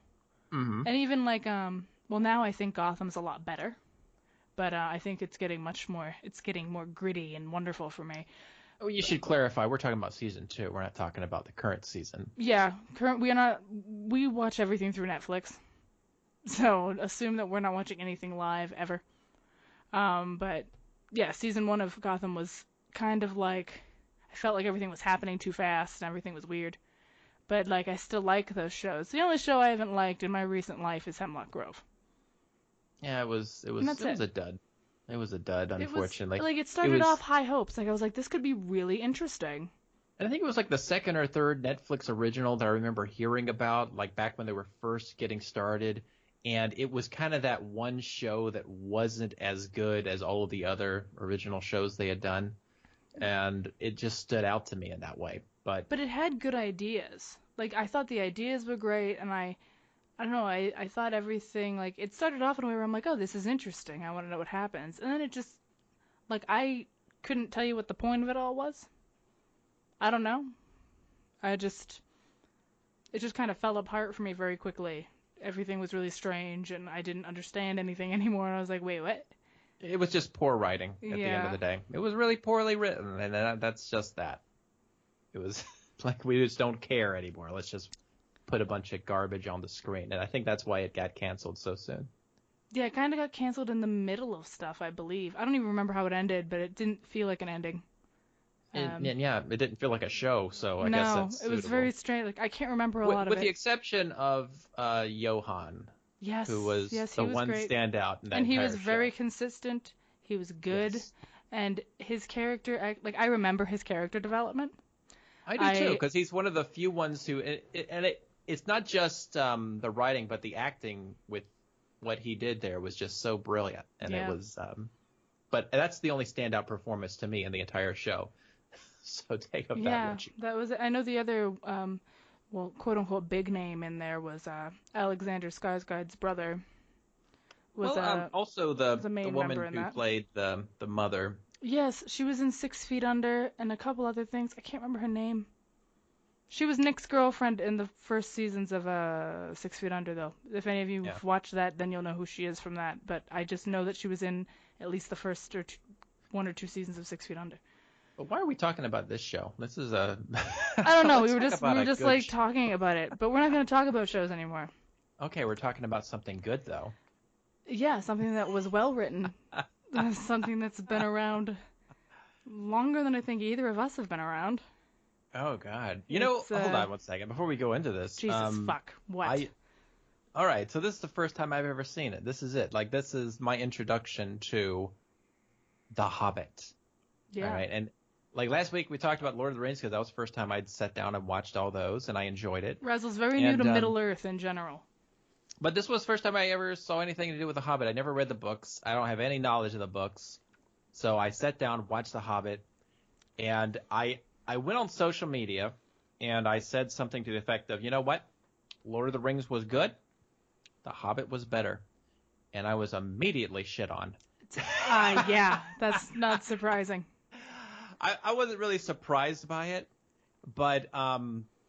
Mm-hmm. And even like, well, now I think Gotham's a lot better. But I think it's getting more gritty and wonderful for me. Oh, you should clarify. We're talking about season 2. We're not talking about the current season. Yeah, we watch everything through Netflix. So assume that we're not watching anything live ever. But yeah, season 1 of Gotham was kind of like, I felt like everything was happening too fast and everything was weird. But like, I still like those shows. The only show I haven't liked in my recent life is Hemlock Grove. Yeah, it was And that's it. a dud. It was a dud, It was unfortunately. like, it It started off was, high hopes. Like, I was like, this could be really interesting. and I think it was like the second or third Netflix original that I remember hearing about, like back when they were first getting started. And it was kind of that one show that wasn't as good as all of the other original shows they had done. And it just stood out to me in that way. But But it had good ideas. Like, I thought the ideas were great, and I don't know, I thought everything, like, it started off in a way where I'm like, oh, this is interesting. I want to know what happens. And then it just, like, I couldn't tell you what the point of it all was. I don't know. It just kind of fell apart for me very quickly. Everything was really strange, and I didn't understand anything anymore. And I was like, wait, what? it was just poor writing at the end of Yeah. the day. It was really poorly written, and that's just that. It was like we just don't care anymore. Let's just put a bunch of garbage on the screen, and I think that's why it got canceled so soon. Yeah, it kind of got canceled in the middle of stuff, I believe. I don't even remember how it ended, but it didn't feel like an ending. And yeah, it didn't feel like a show, so I guess No, that's it was suitable. very strange. Like, I can't remember a lot of With it. the exception of Johan, Yes, who was yes, the he was one great. standout in that And he entire was very show. consistent. He was good. Yes. And his character, like, I remember his character development. I do too, because he's one of the few ones who, it's not just the writing, but the acting with what he did there was just so brilliant, and Yeah. it was. But that's the only standout performance to me in the entire show. So take up that Yeah, what you. that was it. I know the other, well, quote unquote, big name in there was Alexander Skarsgård's brother. Also Was the a main member woman in who that. played the mother. Yes, she was in 6 Feet Under and a couple other things. I can't remember her name. She was Nick's girlfriend in the first seasons of 6 Feet Under, though. If any of you Yeah. have watched that, then you'll know who she is from that. But I just know that she was in at least the first or 1 or 2 seasons of 6 Feet Under. But why are we talking about this show? This is a. I don't know. Let's We were talk just about a good like talking about it, but we're not going to talk about shows anymore. Okay, we're talking about something good though. Yeah, something that was well written, something that's been around longer than I think either of us have been around. Oh God! You know, hold on one second before we go into this. Jesus fuck! What? All right, so this is the first time I've ever seen it. This is it. Like this is my introduction to The Hobbit. Yeah. All right, and like last week we talked about Lord of the Rings because that was the first time I'd sat down and watched all those, and I enjoyed it. Razzle's very new to Middle Earth in general. But this was the first time I ever saw anything to do with The Hobbit. I never read the books. I don't have any knowledge of the books. So I sat down, watched The Hobbit, and I went on social media, and I said something to the effect of, you know what? Lord of the Rings was good. The Hobbit was better. And I was immediately shit on. Yeah, that's not surprising. I wasn't really surprised by it, but I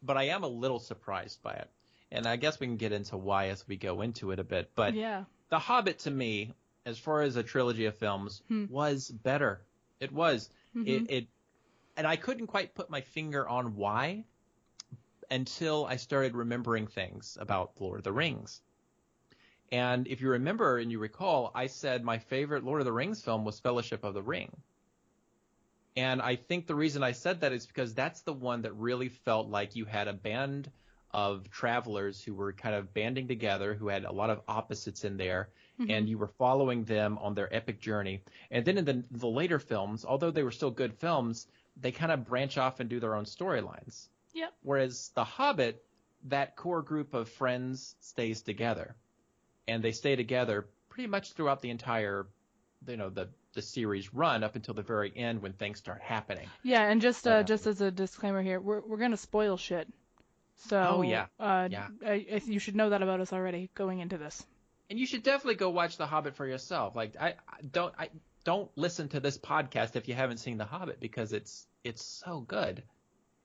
am a little surprised by it. And I guess we can get into why as we go into it a bit. But yeah. The Hobbit, to me, as far as a trilogy of films, was better. It was. Mm-hmm. And I couldn't quite put my finger on why until I started remembering things about Lord of the Rings. And if you remember and you recall, I said my favorite Lord of the Rings film was Fellowship of the Ring. And I think the reason I said that is because that's the one that really felt like you had a band of travelers who were kind of banding together, who had a lot of opposites in there, and you were following them on their epic journey. And then in the later films, although they were still good films, they kind of branch off and do their own storylines. Yep. Whereas The Hobbit, that core group of friends stays together. And they stay together pretty much throughout the entire, the series run up until the very end when things start happening. Yeah, and just as a disclaimer here, we're gonna spoil shit. So you should know that about us already going into this. And you should definitely go watch The Hobbit for yourself. Like I don't listen to this podcast if you haven't seen The Hobbit because it's so good.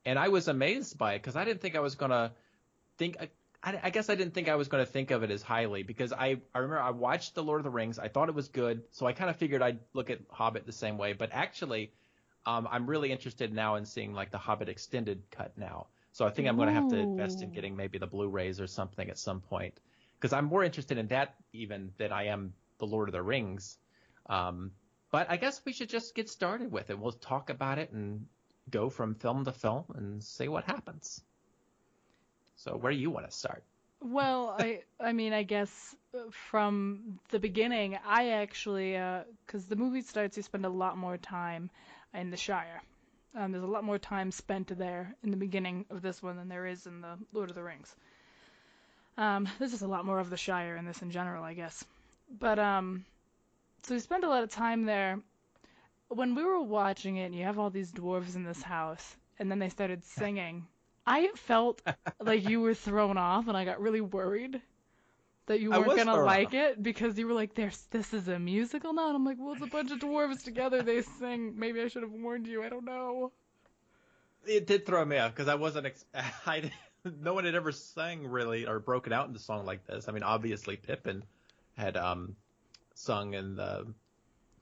And I was amazed by it because I didn't think I was gonna think. I guess I didn't think I was going to think of it as highly because I remember I watched The Lord of the Rings. I thought it was good, so I kind of figured I'd look at Hobbit the same way. But actually, I'm really interested now in seeing like the Hobbit extended cut now. So I think I'm going to have to invest in getting maybe the Blu-rays or something at some point because I'm more interested in that even than I am The Lord of the Rings. But I guess we should just get started with it. We'll talk about it and go from film to film and see what happens. So where do you want to start? Well, I mean, I guess from the beginning, I actually, because the movie starts, you spend a lot more time in the Shire. There's a lot more time spent there in the beginning of this one than there is in the Lord of the Rings. There's just a lot more of the Shire in this in general, I guess. But so we spent a lot of time there. When we were watching it, and you have all these dwarves in this house, and then they started singing. I felt like you were thrown off, and I got really worried that you weren't gonna like it because you were like, this is a musical now," and I'm like, "Well, it's a bunch of dwarves together. They sing. Maybe I should have warned you. I don't know." It did throw me off because I wasn't. No one had ever sang really or broken out into song like this. I mean, obviously Pippin had sung in the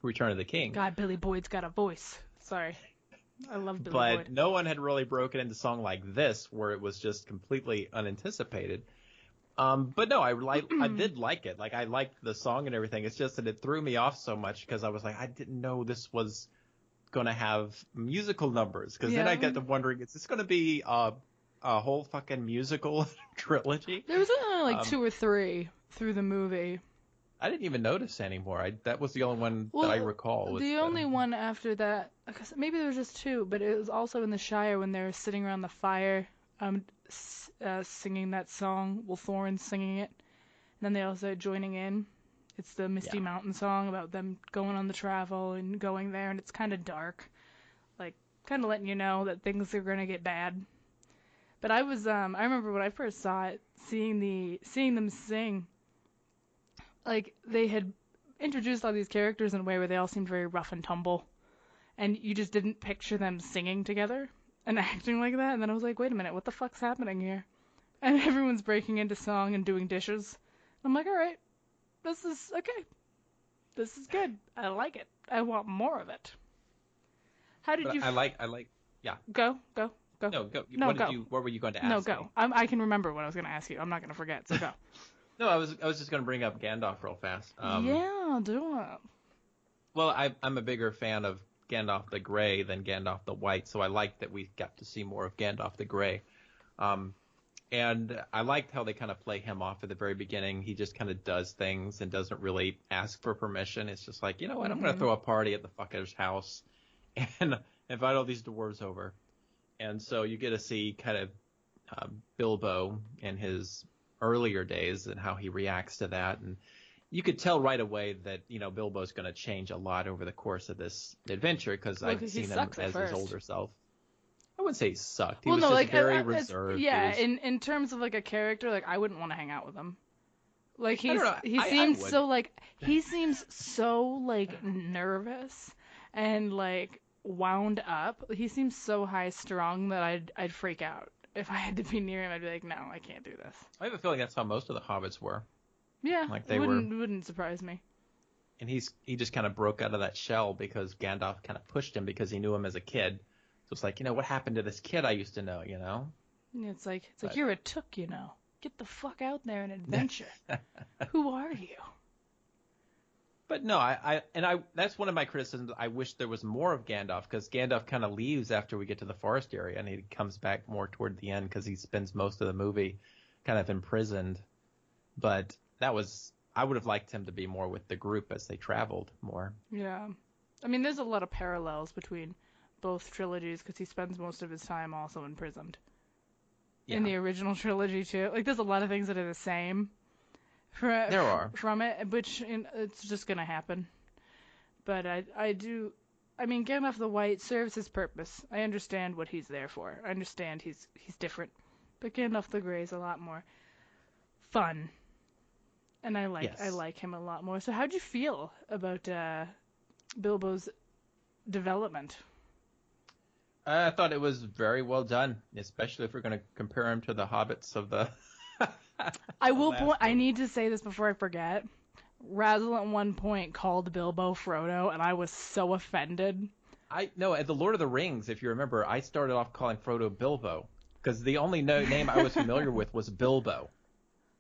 Return of the King. God, Billy Boyd's got a voice. Sorry. I love Billy Boyd. But no one had really broken into song like this, where it was just completely unanticipated. But no, I did like it. Like, I liked the song and everything. It's just that it threw me off so much because I was like, I didn't know this was going to have musical numbers. Because then I got to wondering, is this going to be a whole fucking musical trilogy? There was only like 2 or 3 through the movie. I didn't even notice anymore. That was the only one that I recall. The only one after that, maybe there was just 2, but it was also in the Shire when they were sitting around the fire, singing that song. Well, Thorin's singing it, and then they all started joining in. It's the Misty Mountain song about them going on the travel and going there, and it's kind of dark, like kind of letting you know that things are gonna get bad. But I remember when I first saw it, seeing them sing. Like, they had introduced all these characters in a way where they all seemed very rough and tumble, and you just didn't picture them singing together and acting like that. And then I was like, wait a minute, what the fuck's happening here? And everyone's breaking into song and doing dishes. I'm like, all right, this is okay. This is good. I like it. I want more of it. How did you? I like. Yeah. Go. No, go. No, go. What were you going to ask? No, go. Me? I can remember what I was going to ask you. I'm not going to forget. So go. No, I was just going to bring up Gandalf real fast. Yeah, do it. Well, I'm a bigger fan of Gandalf the Grey than Gandalf the White, so I liked that we got to see more of Gandalf the Grey. And I liked how they kind of play him off at the very beginning. He just kind of does things and doesn't really ask for permission. It's just like, you know what, I'm going to throw a party at the fucker's house and invite all these dwarves over. And so you get to see kind of Bilbo in his earlier days and how he reacts to that, and you could tell right away that, you know, Bilbo's going to change a lot over the course of this adventure because I've seen him as his older self. I wouldn't say he sucked. He was just very reserved. Yeah, in terms of like a character, like I wouldn't want to hang out with him. Like he seems so like he seems so like nervous and like wound up. He seems so high strung that I'd freak out. If I had to be near him, I'd be like, no, I can't do this. I have a feeling that's how most of the hobbits were. Yeah, like they wouldn't surprise me. And he just kind of broke out of that shell because Gandalf kind of pushed him because he knew him as a kid. So it's like, you know, what happened to this kid I used to know, you know? It's like you're a took, you know. Get the fuck out there and adventure. Who are you? But no, that's one of my criticisms. I wish there was more of Gandalf because Gandalf kind of leaves after we get to the forest area and he comes back more toward the end because he spends most of the movie kind of imprisoned. But I would have liked him to be more with the group as they traveled more. Yeah. I mean, there's a lot of parallels between both trilogies because he spends most of his time also imprisoned. Yeah. In the original trilogy too. Like, there's a lot of things that are the same. There are. From it, which it's just going to happen. But I mean, Gandalf the White serves his purpose. I understand what he's there for. I understand he's different. But Gandalf the Grey is a lot more fun. And I like him a lot more. So how'd you feel about Bilbo's development? I thought it was very well done, especially if we're going to compare him to the hobbits of the... I need to say this before I forget. Razzle at one point called Bilbo Frodo, and I was so offended. No, at the Lord of the Rings, if you remember, I started off calling Frodo Bilbo because the only name I was familiar with was Bilbo,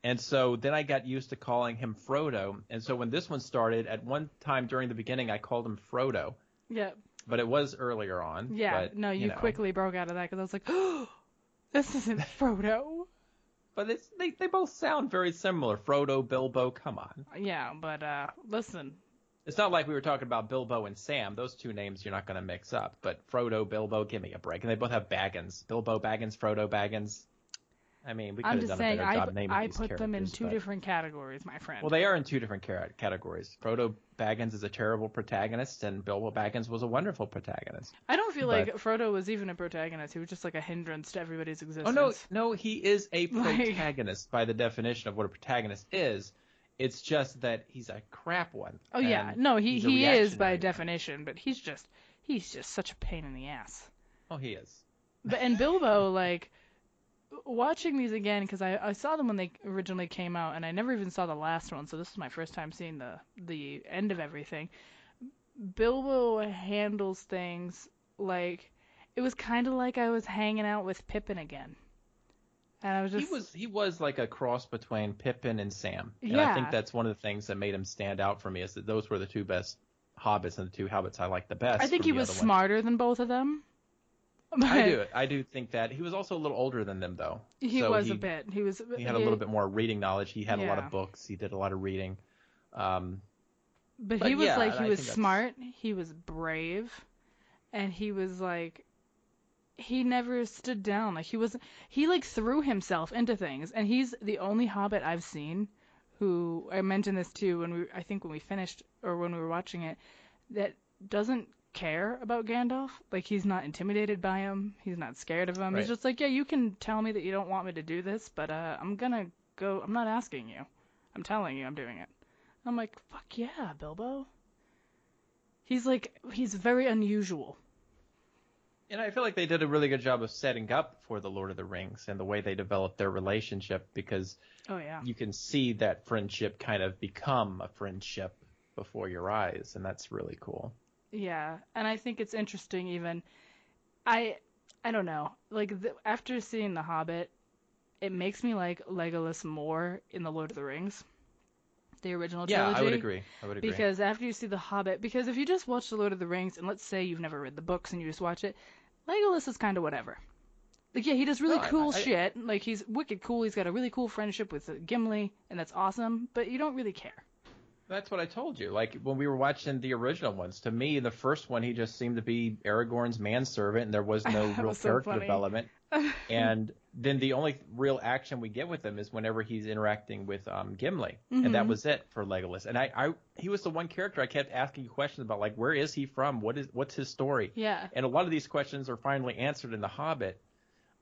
And so then I got used to calling him Frodo. And so when this one started, at one time during the beginning, I called him Frodo. Yeah. But it was earlier on. Yeah. But, No, you quickly broke out of that because I was like, oh, this isn't Frodo. But they both sound very similar. Frodo, Bilbo, come on. Yeah, but listen. It's not like we were talking about Bilbo and Sam. Those two names you're not going to mix up. But Frodo, Bilbo, give me a break. And they both have Baggins. Bilbo Baggins, Frodo Baggins. I mean, we could have done a better job naming these characters. I put them in two different categories, my friend. Well, they are in two different categories. Frodo Baggins is a terrible protagonist, and Bilbo Baggins was a wonderful protagonist. I don't feel like Frodo was even a protagonist. He was just like a hindrance to everybody's existence. Oh, no, he is a protagonist by the definition of what a protagonist is. It's just that he's a crap one. Oh, yeah. No, he is by definition, but he's just such a pain in the ass. Oh, he is. And Bilbo, like... Watching these again, because I saw them when they originally came out, and I never even saw the last one, so this is my first time seeing the end of everything. Bilbo handles things like it was kind of like I was hanging out with Pippin again, and I was just he was like a cross between Pippin and Sam, and yeah. I think that's one of the things that made him stand out for me is that those were the two best hobbits and the two hobbits I liked the best. I think he was smarter than both of them. I do think that he was also a little older than them, though. He had a little bit more reading knowledge. He had a lot of books. He did a lot of reading. But he was he was smart. He was brave, and he was like, he never stood down. Like he threw himself into things, and he's the only Hobbit I've seen who I mentioned this too when we finished or when we were watching it that doesn't care about Gandalf. Like, he's not intimidated by him. He's not scared of him. Right. He's just like, yeah, you can tell me that you don't want me to do this, but I'm gonna go. I'm not asking you. I'm telling you I'm doing it. I'm like, fuck yeah, Bilbo. He's very unusual. And I feel like they did a really good job of setting up for the Lord of the Rings and the way they developed their relationship because you can see that friendship kind of become a friendship before your eyes, and that's really cool. Yeah, and I think it's interesting even. I don't know. Like, after seeing The Hobbit, it makes me like Legolas more in The Lord of the Rings, the original trilogy. Yeah, I would agree. Because after you see The Hobbit, because if you just watch The Lord of the Rings, and let's say you've never read the books and you just watch it, Legolas is kind of whatever. Like, yeah, he does really cool shit. Like, he's wicked cool. He's got a really cool friendship with Gimli, and that's awesome, but you don't really care. That's what I told you. Like, when we were watching the original ones, to me, the first one, he just seemed to be Aragorn's manservant, and there was no real character development. And then the only real action we get with him is whenever he's interacting with Gimli, and that was it for Legolas. And he was the one character I kept asking you questions about, like, where is he from? What's his story? Yeah. And a lot of these questions are finally answered in The Hobbit.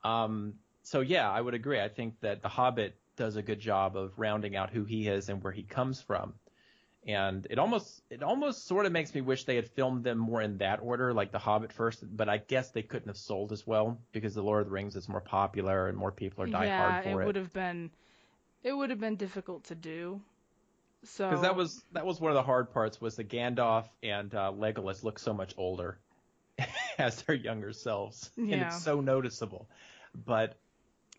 So, yeah, I would agree. I think that The Hobbit does a good job of rounding out who he is and where he comes from. And it almost sort of makes me wish they had filmed them more in that order, like The Hobbit first, but I guess they couldn't have sold as well because The Lord of the Rings is more popular and more people are diehard for it. Yeah, it would have been difficult to do. So because that was one of the hard parts was that Gandalf and Legolas look so much older as their younger selves, and it's so noticeable. But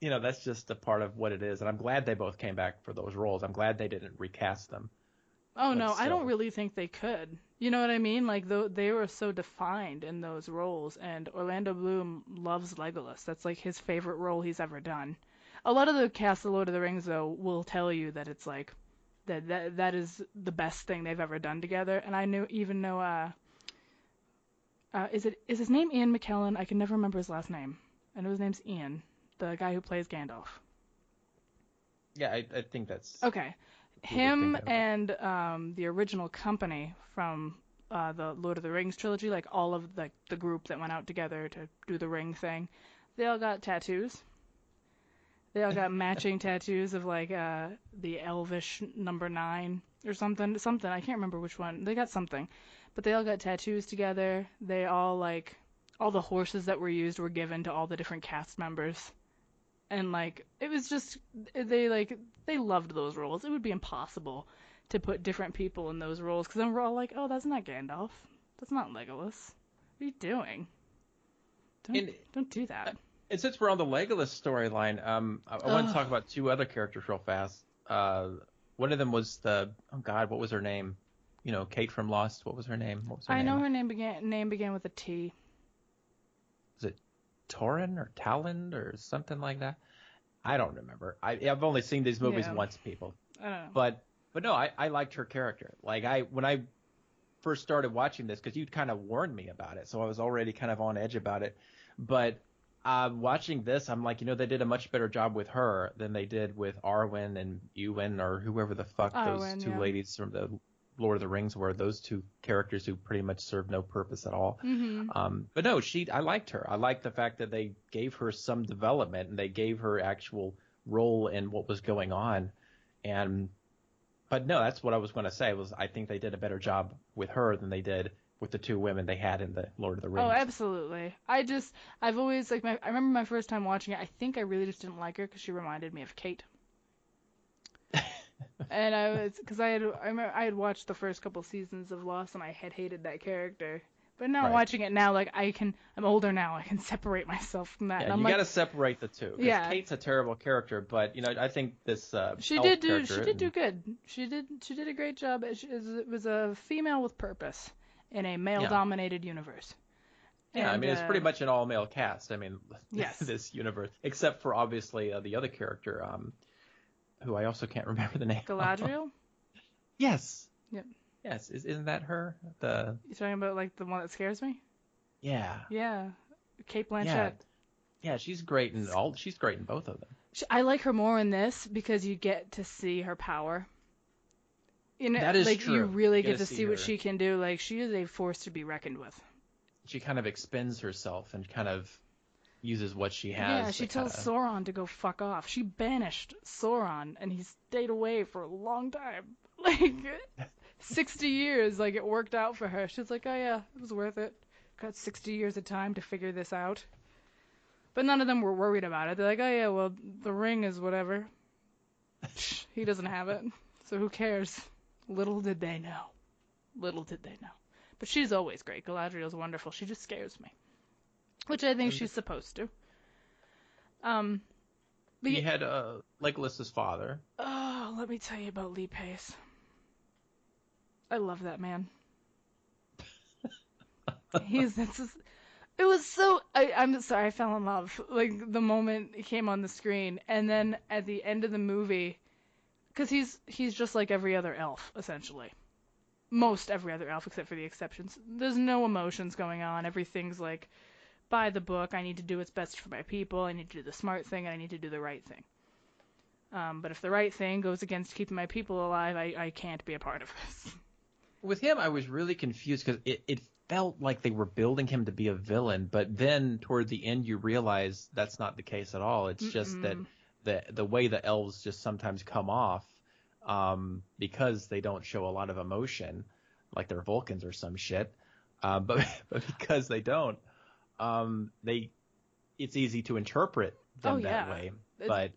that's just a part of what it is, and I'm glad they both came back for those roles. I'm glad they didn't recast them. Oh, no, I don't really think they could. You know what I mean? Like, they were so defined in those roles, and Orlando Bloom loves Legolas. That's, like, his favorite role he's ever done. A lot of the cast of Lord of the Rings, though, will tell you that it's, like, that is the best thing they've ever done together. And I know is his name Ian McKellen? I can never remember his last name. I know his name's Ian, the guy who plays Gandalf. Yeah, I think that's... Okay. Him and the original company from the Lord of the Rings trilogy, like all of the group that went out together to do the ring thing, they all got tattoos. They all got matching tattoos of like the Elvish number 9 or something. I can't remember which one. They got something, but they all got tattoos together. They all all the horses that were used were given to all the different cast members. And, it was just, they loved those roles. It would be impossible to put different people in those roles, because then we're all like, oh, that's not Gandalf. That's not Legolas. What are you doing? Don't do that. And since we're on the Legolas storyline, I want to talk about two other characters real fast. one of them was what was her name? Kate from Lost. What was her name? What was her I name? know her name began with a T. Was it Torin or Talon or something like that? I don't remember. I've only seen these movies once, people. I don't know. But no, I liked her character. Like when I first started watching this, because you kind of warned me about it, so I was already kind of on edge about it. But watching this, I'm like, they did a much better job with her than they did with Arwen and Ewan or whoever the fuck those two ladies from the Lord of the Rings were. Those two characters who pretty much served no purpose at all. Mm-hmm. But no, I liked her. I liked the fact that they gave her some development and they gave her actual role in what was going on. But no, that's what I was going to say. I think they did a better job with her than they did with the two women they had in the Lord of the Rings. Oh, absolutely. I've always, I remember my first time watching it, I think I really just didn't like her because she reminded me of Kate. And because I had watched the first couple seasons of Lost and I had hated that character. But now watching it now, like I'm older now, I can separate myself from that. Yeah, and I'm you like, got to separate the two. Because Kate's a terrible character, but I think this she did do good. She did a great job. It was a female with purpose in a male-dominated universe. Yeah, and, it's pretty much an all-male cast. Yes. This universe, except for obviously the other character, who I also can't remember the name. Galadriel? Yes. Yep. Yes, isn't that her? You talking about like the one that scares me? Yeah. Yeah. Kate Blanchett. Yeah, she's great in She's great in both of them. I like her more in this because you get to see her power. That is true. You really get to see what she can do. Like, she is a force to be reckoned with. She kind of expends herself and kind of uses what she has. Yeah, she tells Sauron to go fuck off. She banished Sauron, and he stayed away for a long time. Like, 60 years, like, it worked out for her. She's like, oh yeah, it was worth it. Got 60 years of time to figure this out. But none of them were worried about it. They're like, oh yeah, well, the ring is whatever. He doesn't have it, so who cares? Little did they know. Little did they know. But she's always great. Galadriel's wonderful. She just scares me. Which I think she's supposed to. But you had Legolas's father. Oh, let me tell you about Lee Pace. I love that man. It was so... I'm sorry, I fell in love. Like, the moment he came on the screen. And then at the end of the movie... Because he's just like every other elf, essentially. Most every other elf, except for the exceptions. There's no emotions going on. Everything's like, by the book, I need to do what's best for my people, I need to do the smart thing, and I need to do the right thing. But if the right thing goes against keeping my people alive, I can't be a part of this. With him, I was really confused because it felt like they were building him to be a villain, but then toward the end you realize that's not the case at all. It's just that the way the elves just sometimes come off, because they don't show a lot of emotion, like they're Vulcans or some shit, but because they don't, it's easy to interpret them that way. But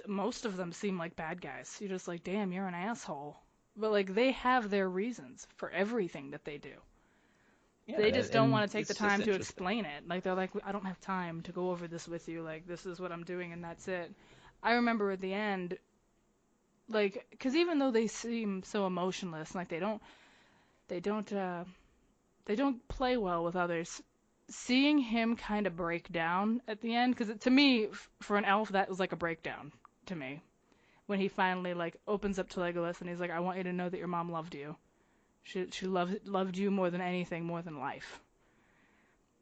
most of them seem like bad guys. You're just like, damn, you're an asshole. But like, they have their reasons for everything that they do. Yeah, they just don't want to take the time to explain it. Like, they're like, I don't have time to go over this with you. Like, this is what I'm doing and that's it. I remember at the end, like, because even though they seem so emotionless, like they don't play well with others. Seeing him kind of break down at the end, because to me, for an elf, that was like a breakdown to me. When he finally like opens up to Legolas and he's like, I want you to know that your mom loved you. She loved you more than anything, more than life.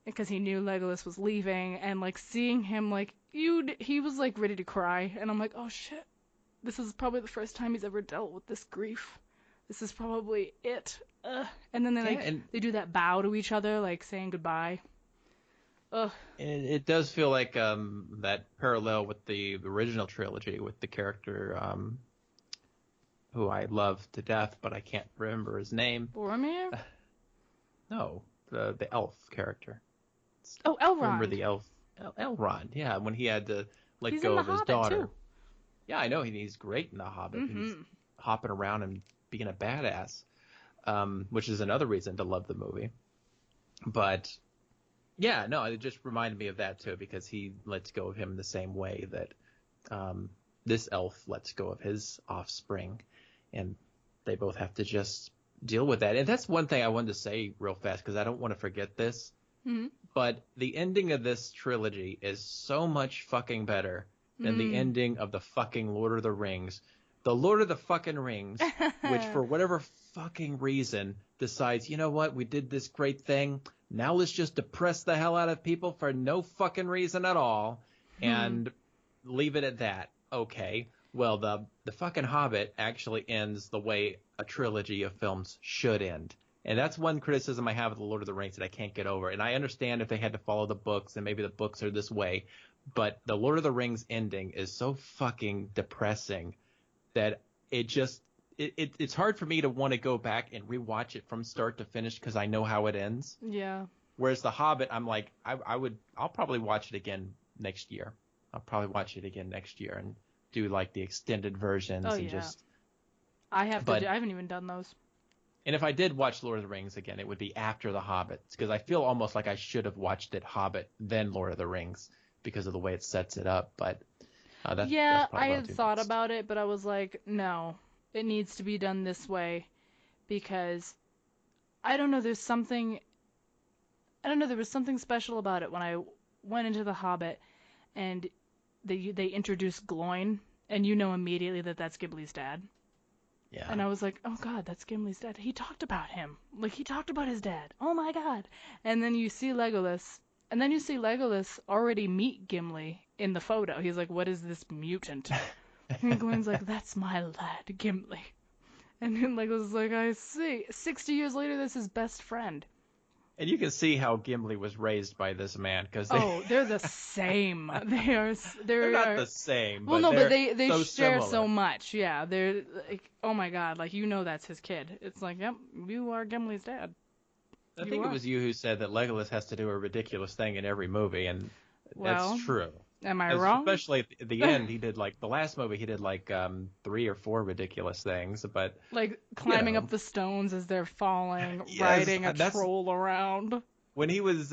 Because he knew Legolas was leaving, and like seeing him like he was like ready to cry, and I'm like, oh shit, this is probably the first time he's ever dealt with this grief. This is probably it. And then they do that bow to each other, like saying goodbye. Ugh. It does feel like that parallel with the original trilogy with the character who I love to death, but I can't remember his name. Boromir? No, the elf character. Oh, Elrond. Remember the elf? Elrond, yeah, when he had to let He's go of his Hobbit daughter. Too. Yeah, I know he's great in The Hobbit. Mm-hmm. He's hopping around and being a badass, which is another reason to love the movie. But yeah, no, it just reminded me of that too, because he lets go of him the same way that this elf lets go of his offspring, and they both have to just deal with that. And that's one thing I wanted to say real fast because I don't want to forget this. Mm-hmm. But the ending of this trilogy is so much fucking better than the ending of the fucking Lord of the Rings. The Lord of the fucking Rings, which for whatever fucking reason decides, you know what, we did this great thing. Now let's just depress the hell out of people for no fucking reason at all and leave it at that. Okay. Well, the fucking Hobbit actually ends the way a trilogy of films should end. And that's one criticism I have of The Lord of the Rings that I can't get over. And I understand if they had to follow the books and maybe the books are this way, but The Lord of the Rings ending is so fucking depressing that it's hard for me to want to go back and rewatch it from start to finish because I know how it ends. Yeah. Whereas The Hobbit, I'm like, I'll probably watch it again next year. I'll probably watch it again next year and do like the extended versions just. I haven't even done those. And if I did watch Lord of the Rings again, it would be after The Hobbit because I feel almost like I should have watched it Hobbit then Lord of the Rings because of the way it sets it up. But that's I had thought about it, but I was like, no, it needs to be done this way because I don't know. There was something special about it when I went into The Hobbit and they introduced Gloin, and you know immediately that that's Gimli's dad. Yeah. And I was like, oh god, that's Gimli's dad. He talked about him. Like, he talked about his dad. Oh my god. And then you see Legolas. And then you see Legolas already meet Gimli in the photo. He's like, what is this mutant? And Glenn's like, that's my lad, Gimli. And then Legolas is like, I see. 60 years later, that's his best friend. And you can see how Gimli was raised by this man because they're the same. They're not the same. Well, but no, but they so share similar. so much. Yeah, they're like, oh my god, like you know that's his kid. It's like, yep, you are Gimli's dad. I think it was you who said that Legolas has to do a ridiculous thing in every movie, and that's true. Am I wrong? Especially at the end, he did like the last movie. He did like 3 or 4 ridiculous things, but like climbing up the stones as they're falling, riding a troll around. When he was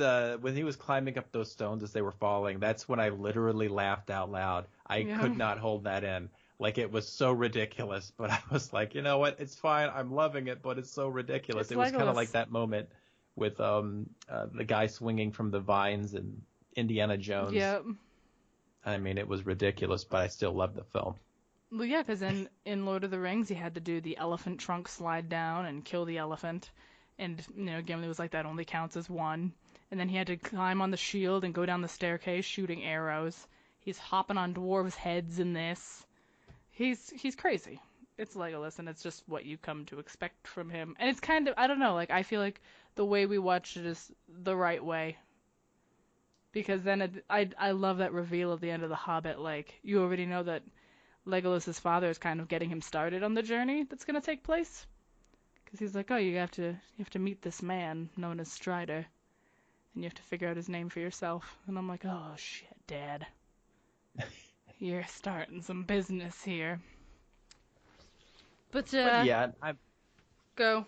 climbing up those stones as they were falling, that's when I literally laughed out loud. I could not hold that in. Like, it was so ridiculous, but I was like, you know what? It's fine. I'm loving it, but it's so ridiculous. It was kind of like that moment with the guy swinging from the vines in Indiana Jones. Yep. I mean, it was ridiculous, but I still loved the film. Well, yeah, because in Lord of the Rings, he had to do the elephant trunk slide down and kill the elephant. And, Gimli was like, that only counts as one. And then he had to climb on the shield and go down the staircase shooting arrows. He's hopping on dwarves' heads in this. He's crazy. It's Legolas, and it's just what you come to expect from him. And it's kind of, I don't know, like, I feel like the way we watched it is the right way. Because then I love that reveal at the end of The Hobbit. Like, you already know that Legolas' father is kind of getting him started on the journey that's going to take place. Because he's like, oh, you have to meet this man known as Strider. And you have to figure out his name for yourself. And I'm like, oh, shit, Dad. You're starting some business here. But yeah, go.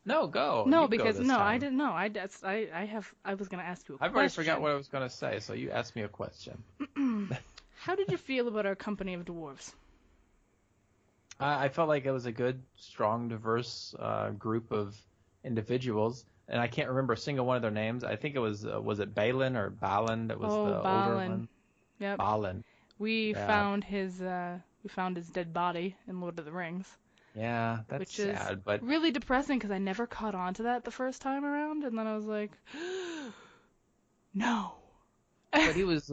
No, go. No, you because go no, time. I didn't know. I was gonna ask you a question. I've already forgot what I was gonna say, so you asked me a question. How did you feel about our company of dwarves? I felt like it was a good, strong, diverse group of individuals, and I can't remember a single one of their names. I think it was it Balin or Balin that was the older one? Yep. Balin. We found his dead body in Lord of the Rings. Yeah, that's which sad, is but really depressing because I never caught on to that the first time around, and then I was like, no. But he was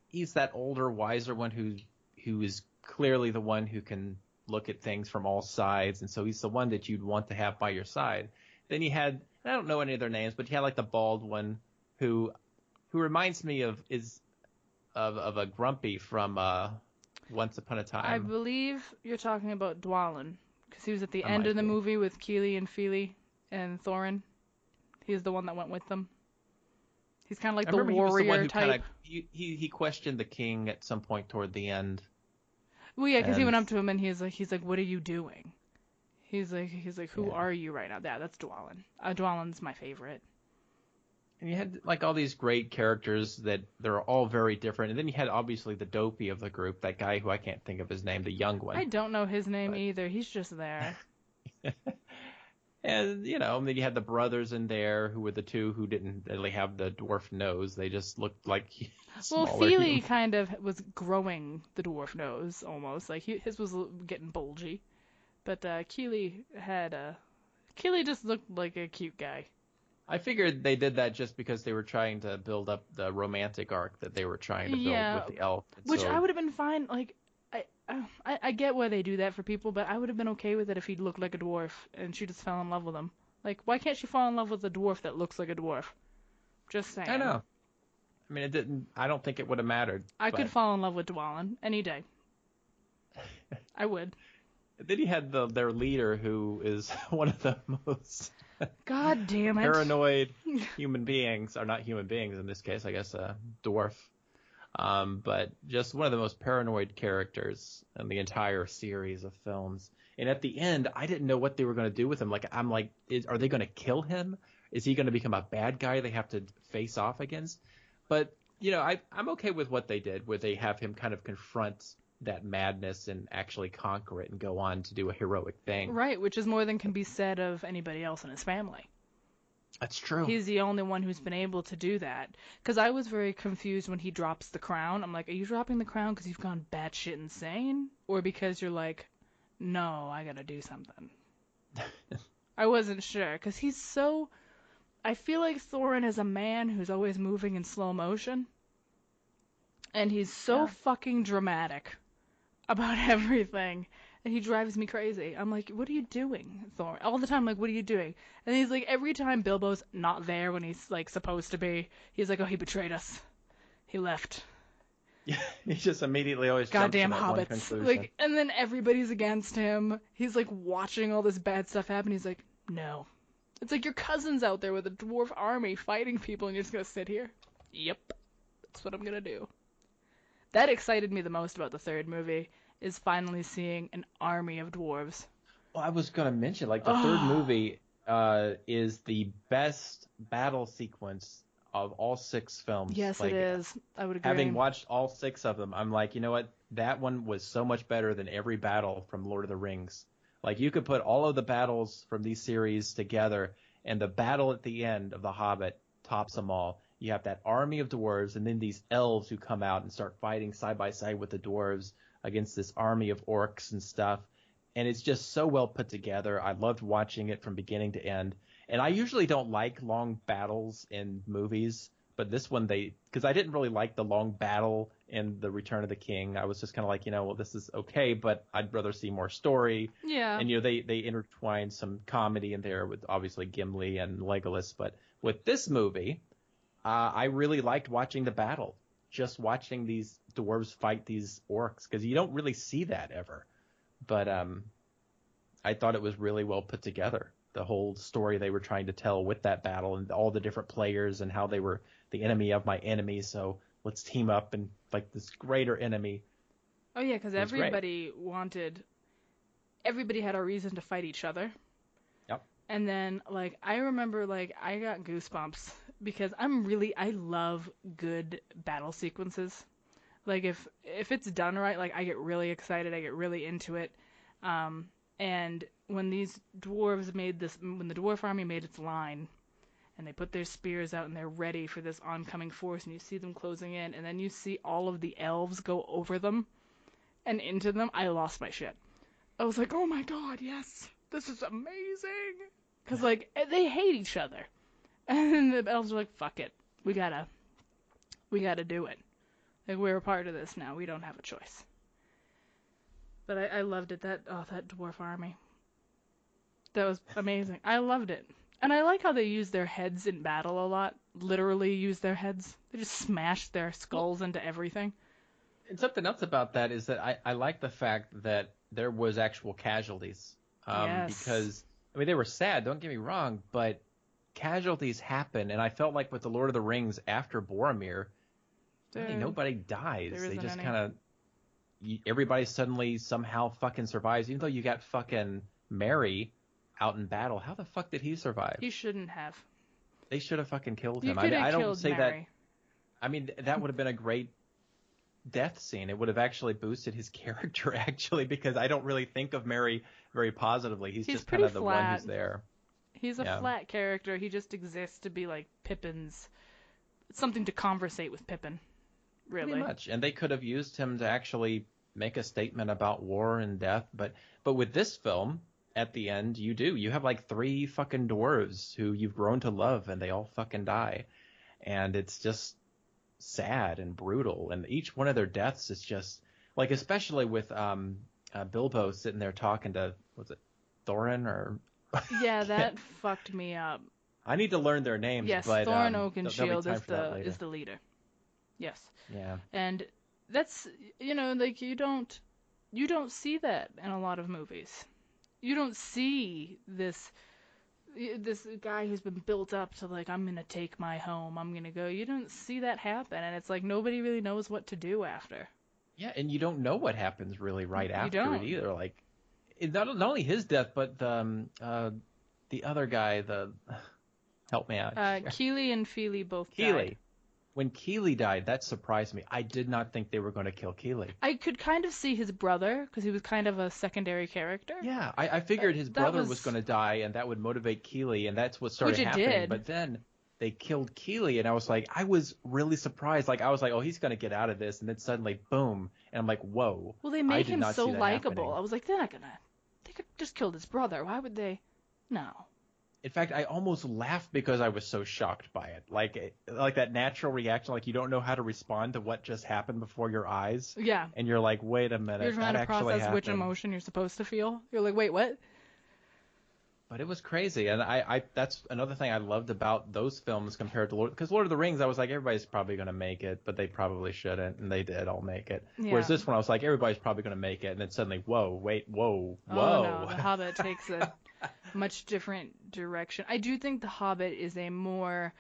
he's that older, wiser one who is clearly the one who can look at things from all sides, and so he's the one that you'd want to have by your side. Then you had, I don't know any of their names, but you had like the bald one who reminds me of a Grumpy from Once Upon a Time. I believe you're talking about Dwalin, because he was at the end of the movie with Keely and Feely and Thorin. He's the one that went with them. He's kind of like the warrior type. He questioned the king at some point toward the end. Well, yeah, because he went up to him and he's like, what are you doing? He's like, who are you right now? Yeah, that's Dwalin. Dwalin's my favorite. And you had like all these great characters that they're all very different. And then you had obviously the dopey of the group, that guy who I can't think of his name, the young one. I don't know his name either. He's just there. And, and then you had the brothers in there who were the two who didn't really have the dwarf nose. They just looked like Well, smaller Feely humans. kind of was growing the dwarf nose almost. Like his was getting bulgy. But Keely just looked like a cute guy. I figured they did that just because they were trying to build up the romantic arc that they were trying to build with the elf. Which I would have been fine. Like, I get why they do that for people, but I would have been okay with it if he looked like a dwarf and she just fell in love with him. Like, why can't she fall in love with a dwarf that looks like a dwarf? Just saying. I know. I mean, it didn't. I don't think it would have mattered. I could fall in love with Dwalin any day. I would. Then you had their leader, who is one of the most God damn it. paranoid human beings, or not human beings in this case, I guess a dwarf. But just one of the most paranoid characters in the entire series of films. And at the end, I didn't know what they were going to do with him. Like, I'm like, are they going to kill him? Is he going to become a bad guy they have to face off against? But, I'm okay with what they did, where they have him kind of confront that madness and actually conquer it and go on to do a heroic thing. Right, which is more than can be said of anybody else in his family. That's true. He's the only one who's been able to do that. Because I was very confused when he drops the crown. I'm like, are you dropping the crown because you've gone batshit insane? Or because you're like, no, I gotta do something? I wasn't sure. Because he's so... I feel like Thorin is a man who's always moving in slow motion. And he's so fucking dramatic about everything. And he drives me crazy. I'm like, what are you doing, Thorin? All the time, like, what are you doing? And he's like, every time Bilbo's not there when he's, like, supposed to be, he's like, oh, he betrayed us. He left. Yeah, he just immediately always Goddamn jumps to that one hobbits. conclusion. Like, and then everybody's against him. He's, like, watching all this bad stuff happen. He's like, no. It's like your cousin's out there with a dwarf army fighting people, and you're just gonna sit here? Yep. That's what I'm gonna do. That excited me the most about the third movie, is finally seeing an army of dwarves. Well, I was going to mention, like, the third movie is the best battle sequence of all 6 films. Yes, like, it is. I would agree. Having watched all 6 of them, I'm like, you know what? That one was so much better than every battle from Lord of the Rings. Like, you could put all of the battles from these series together, and the battle at the end of The Hobbit tops them all. You have that army of dwarves, and then these elves who come out and start fighting side by side with the dwarves against this army of orcs and stuff. And it's just so well put together. I loved watching it from beginning to end. And I usually don't like long battles in movies, but this one because I didn't really like the long battle in The Return of the King. I was just kind of like, well, this is okay, but I'd rather see more story. Yeah. And, they intertwined some comedy in there with obviously Gimli and Legolas. But with this movie, I really liked watching the battle. Just watching these dwarves fight these orcs, because you don't really see that ever. But I thought it was really well put together. The whole story they were trying to tell with that battle, and all the different players, and how they were the enemy of my enemy. So let's team up and like this greater enemy. Oh yeah, because everybody had a reason to fight each other. Yep. And then, like, I remember, like, I got goosebumps because I love good battle sequences. Like, if it's done right, like, I get really excited, I get really into it. And when the dwarf army made its line, and they put their spears out and they're ready for this oncoming force, and you see them closing in, and then you see all of the elves go over them and into them, I lost my shit. I was like, oh my god, yes, this is amazing. Because, like, they hate each other. And the elves are like, fuck it. We gotta do it. Like, we're a part of this now. We don't have a choice. But I loved it. That dwarf army. That was amazing. I loved it. And I like how they use their heads in battle a lot. Literally use their heads. They just smash their skulls into everything. And something else about that is that I like the fact that there was actual casualties. Yes. Because, I mean, they were sad, don't get me wrong, but casualties happen. And I felt like with the Lord of the Rings after Boromir, really nobody dies. They just kind of... Everybody suddenly somehow fucking survives. Even though you got fucking Merry out in battle, how the fuck did he survive? He shouldn't have. They should have fucking killed You him. could I have don't killed say that. Mary. I mean, that would have been a great death scene. It would have actually boosted his character, actually, because I don't really think of Mary very positively. He's just kind pretty of the one who's flat. there. He's a flat character. He just exists to be like Pippin's, something to conversate with Pippin, really. Pretty much. And they could have used him to actually make a statement about war and death. But with this film, at the end, you have like 3 fucking dwarves who you've grown to love, and they all fucking die. And it's just sad and brutal. And each one of their deaths is just like, especially with Bilbo sitting there talking to, was it Thorin or? Yeah, that fucked me up. I need to learn their names. Yes, but Thorin Oakenshield is the leader. Yes. Yeah. And that's, like you don't see that in a lot of movies. You don't see this guy who's been built up to like, I'm gonna take my home, I'm gonna go. You don't see that happen, and it's like nobody really knows what to do after. Yeah, and you don't know what happens really right after don't. it either. Like, not only his death, but the other guy, help me out. Keely and Feely both Keely. died. When Keely died, that surprised me. I did not think they were going to kill Keely. I could kind of see his brother, because he was kind of a secondary character. Yeah, I figured his brother was going to die, and that would motivate Keely, and that's what started happening. Did. But then they killed Keely, and I was like, I was really surprised. Like, I was like, oh, he's going to get out of this, and then suddenly, boom, and I'm like, whoa. Well, they made him so likable. I was like, they could just kill his brother. Why would they? No. In fact, I almost laughed because I was so shocked by it. Like that natural reaction, like you don't know how to respond to what just happened before your eyes. Yeah. And you're like, wait a minute. You're trying to process which emotion you're supposed to feel. You're like, wait, what? But it was crazy. And I that's another thing I loved about those films compared to because Lord of the Rings, I was like, everybody's probably going to make it, but they probably shouldn't. And they did all make it. Yeah. Whereas this one, I was like, everybody's probably going to make it. And then suddenly, whoa. Oh, no. The Hobbit takes a much different direction. I do think The Hobbit is a more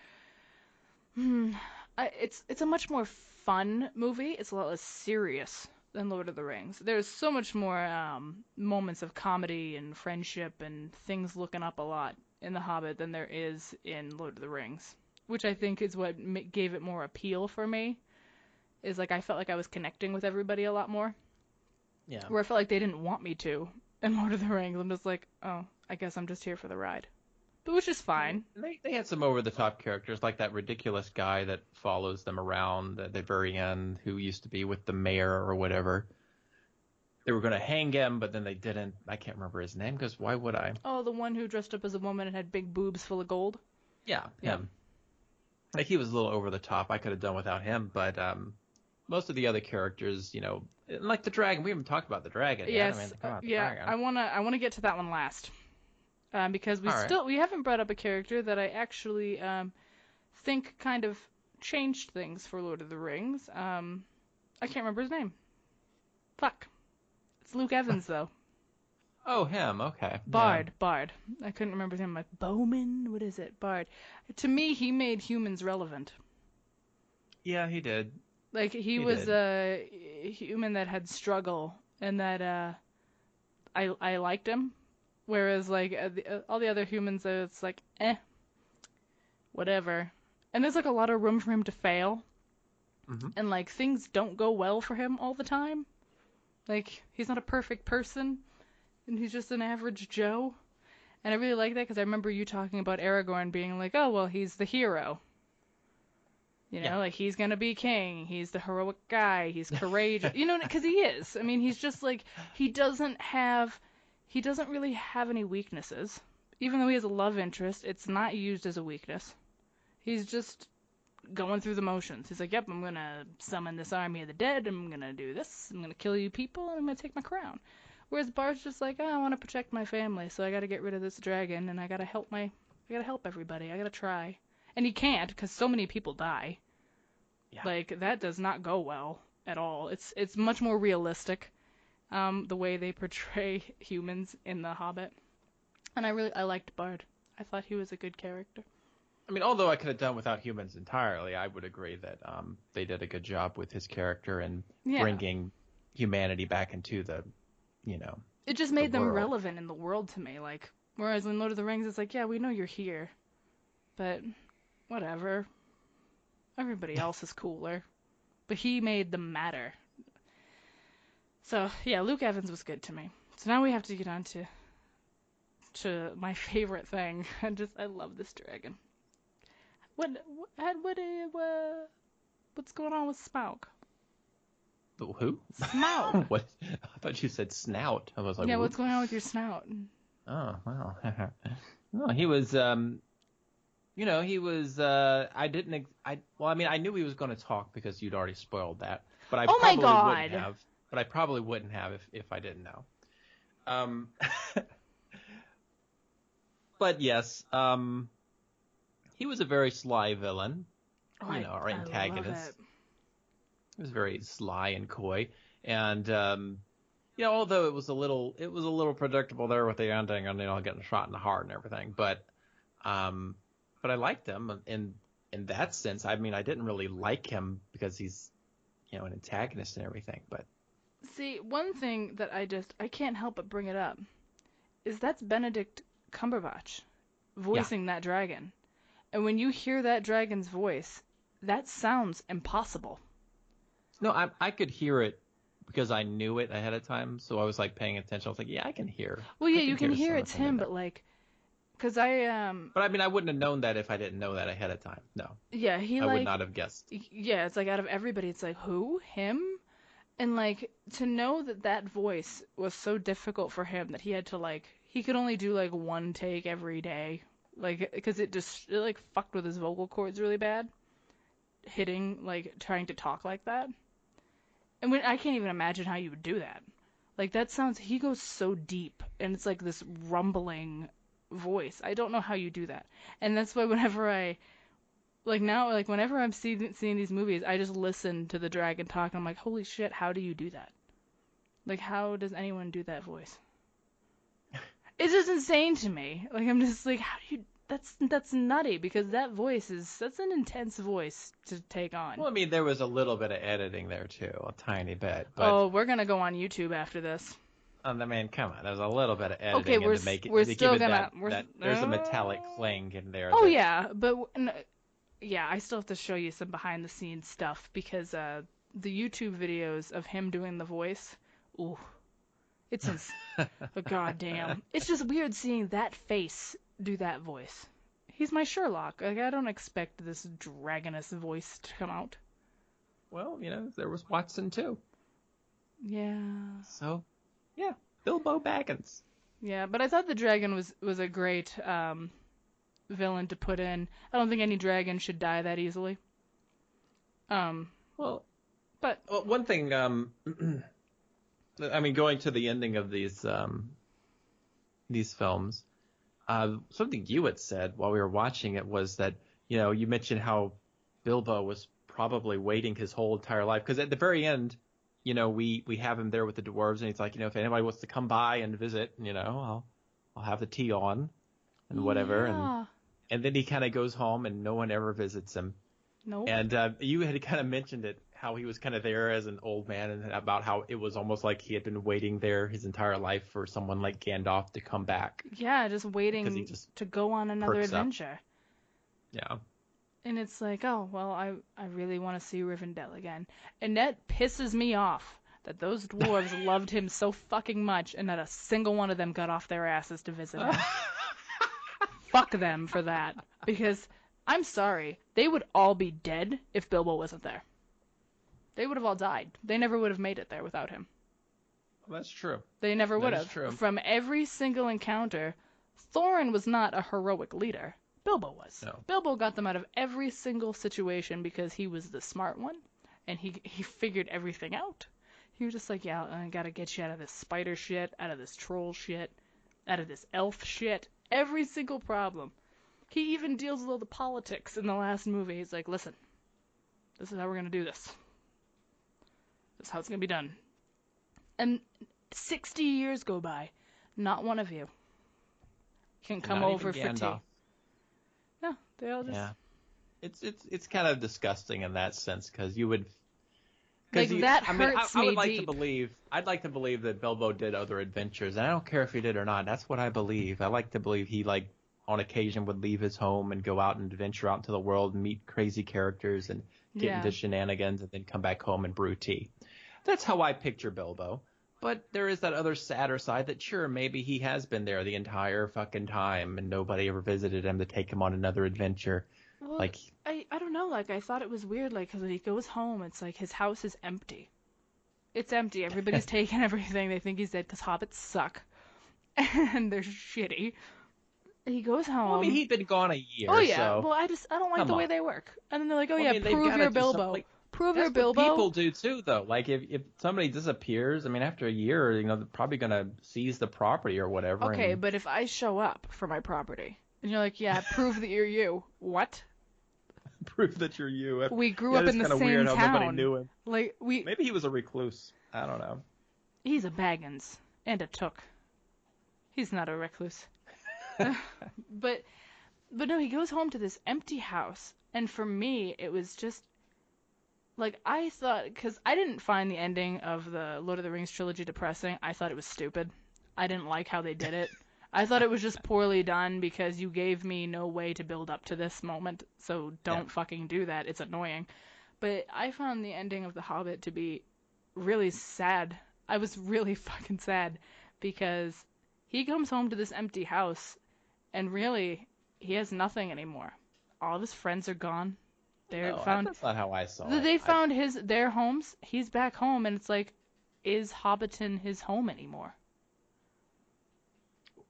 it's a much more fun movie. It's a lot less serious than Lord of the Rings. There's so much more moments of comedy and friendship and things looking up a lot in The Hobbit than there is in Lord of the Rings, which I think is what gave it more appeal for me. Is like I felt like I was connecting with everybody a lot more. Yeah. Where I felt like they didn't want me to in Lord of the Rings. I'm just like, oh, I guess I'm just here for the ride. But which is fine. They had some over-the-top characters, like that ridiculous guy that follows them around at the very end, who used to be with the mayor or whatever. They were going to hang him, but then they didn't. I can't remember his name, because why would I? Oh, the one who dressed up as a woman and had big boobs full of gold? Yeah, him. Like, he was a little over-the-top. I could have done without him, but most of the other characters, like the dragon. We haven't talked about the dragon yet. Yes, I mean, come on, yeah, dragon. I wanna get to that one last. Because we haven't brought up a character that I actually think kind of changed things for Lord of the Rings. I can't remember his name. Fuck. It's Luke Evans, though. Oh, him. Okay. Bard. I couldn't remember his name. Like Bowman? What is it? Bard. To me, he made humans relevant. Yeah, he did. Like, he was a human that had struggle, and that I liked him. Whereas, like, all the other humans, it's like, whatever. And there's, like, a lot of room for him to fail. Mm-hmm. And, like, things don't go well for him all the time. Like, he's not a perfect person, and he's just an average Joe. And I really like that, because I remember you talking about Aragorn being like, oh, well, he's the hero. Like, he's gonna be king, he's the heroic guy, he's courageous. Because he is. I mean, he's just, like, he doesn't really have any weaknesses. Even though he has a love interest, it's not used as a weakness. He's just going through the motions. He's like, yep, I'm going to summon this army of the dead, I'm going to do this, I'm going to kill you people, and I'm going to take my crown. Whereas Bard's just like, I want to protect my family, so I got to get rid of this dragon, and I got to help everybody, I got to try. And he can't, because so many people die. Yeah. Like, that does not go well at all. It's much more realistic. The way they portray humans in The Hobbit. And I liked Bard. I thought he was a good character. I mean, although I could have done without humans entirely, I would agree that they did a good job with his character and bringing humanity back into the, It just made them relevant in the world to me. Like, whereas in Lord of the Rings, it's like, yeah, we know you're here. But whatever. Everybody else is cooler. But he made them matter. So, yeah, Luke Evans was good to me. So now we have to get on to my favorite thing. I love this dragon. What's going on with Smaug? Who? Smaug. What? I thought you said snout. I was like, yeah, whoop. what's going on with your snout? Oh, wow. No, he was, he was, I knew he was going to talk because you'd already spoiled that, but I wouldn't have. But I probably wouldn't have if I didn't know. But yes, he was a very sly villain, our antagonist. I love it. He was very sly and coy, and although it was a little predictable there with the ending and getting shot in the heart and everything, but I liked him in that sense. I mean, I didn't really like him because he's an antagonist and everything, but see, one thing that I can't help but bring it up is that's Benedict Cumberbatch voicing that dragon. And when you hear that dragon's voice, that sounds impossible. No, I could hear it because I knew it ahead of time, so I was like paying attention. I was like, yeah, I can hear. Well, yeah, you can hear it's him, but like, because But I mean, I wouldn't have known that if I didn't know that ahead of time. No. Yeah, I would not have guessed. Yeah, it's like out of everybody, it's like who? Him? And like to know that voice was so difficult for him that he had to he could only do like one take every day, because it fucked with his vocal cords really bad, trying to talk like that. And I can't even imagine how you would do that. Like he goes so deep, and it's like this rumbling voice. I don't know how you do that. And that's why whenever whenever I'm seeing these movies, I just listen to the dragon talk, and I'm like, holy shit, how do you do that? Like, how does anyone do that voice? It's just insane to me. Like, I'm just like, how do you... That's nutty, because that's an intense voice to take on. Well, I mean, there was a little bit of editing there, too, a tiny bit. But... Oh, we're going to go on YouTube after this. I mean, come on, there's a little bit of editing okay, we're still gonna... There's a metallic clang in there. Oh, yeah, but... Yeah, I still have to show you some behind-the-scenes stuff, because the YouTube videos of him doing the voice, ooh, it's goddamn. It's just weird seeing that face do that voice. He's my Sherlock. Like, I don't expect this dragonous voice to come out. Well, there was Watson, too. Yeah. So, yeah, Bilbo Baggins. Yeah, but I thought the dragon was a great... villain to put in. I don't think any dragon should die that easily. Well, one thing, I mean, going to the ending of these films, something you had said while we were watching it was that, you mentioned how Bilbo was probably waiting his whole entire life, because at the very end, we have him there with the dwarves, and he's like, if anybody wants to come by and visit, I'll have the tea on and whatever. Yeah. And then he kind of goes home, and no one ever visits him. Nope. And you had kind of mentioned it, how he was kind of there as an old man, and about how it was almost like he had been waiting there his entire life for someone like Gandalf to come back. Yeah, just waiting to go on another adventure. Yeah. And it's like, oh, well, I really want to see Rivendell again. And that pisses me off, that those dwarves loved him so fucking much, and not a single one of them got off their asses to visit him. Fuck them for that. Because, I'm sorry, they would all be dead if Bilbo wasn't there. They would have all died. They never would have made it there without him. Well, that's true. They never would have. True. From every single encounter, Thorin was not a heroic leader. Bilbo was. No. Bilbo got them out of every single situation because he was the smart one, and he figured everything out. He was just like, yeah, I gotta get you out of this spider shit, out of this troll shit, out of this elf shit. Every single problem. He even deals with all the politics in the last movie. He's like, listen, this is how we're going to do this. This is how it's going to be done. And 60 years go by. Not one of you can come over for tea. No, they all just... Yeah. It's kind of disgusting in that sense, because you would... That hurts me I would like deep. I'd like to believe that Bilbo did other adventures, and I don't care if he did or not. That's what I believe. I like to believe he on occasion would leave his home and go out and adventure out into the world and meet crazy characters and get into shenanigans and then come back home and brew tea. That's how I picture Bilbo. But there is that other sadder side that, sure, maybe he has been there the entire fucking time and nobody ever visited him to take him on another adventure. Well, I don't know. Like, I thought it was weird, like, because when he goes home, it's like his house is empty. It's empty. Everybody's taken everything. They think he's dead because hobbits suck. And they're shitty. He goes home. Well, I mean, he'd been gone a year. Oh, yeah. So. Well, I don't like the way they work. And then they're like, oh, well, yeah, I mean, prove you're Bilbo. Prove you're Bilbo. People do too, though. Like if somebody disappears, I mean, after a year, they're probably gonna seize the property or whatever. Okay, but if I show up for my property and you're like, yeah, prove that you're you. What? Prove that you're you. We grew up in the same weird town. How nobody knew him. Like maybe he was a recluse. I don't know. He's a Baggins and a Took. He's not a recluse. But no, he goes home to this empty house, and for me, it was just. Like, I thought, because I didn't find the ending of the Lord of the Rings trilogy depressing. I thought it was stupid. I didn't like how they did it. I thought it was just poorly done because you gave me no way to build up to this moment, so don't fucking do that. It's annoying. But I found the ending of The Hobbit to be really sad. I was really fucking sad because he comes home to this empty house and really he has nothing anymore. All of his friends are gone. That's not how I saw it. They found their homes. He's back home, and it's like, is Hobbiton his home anymore?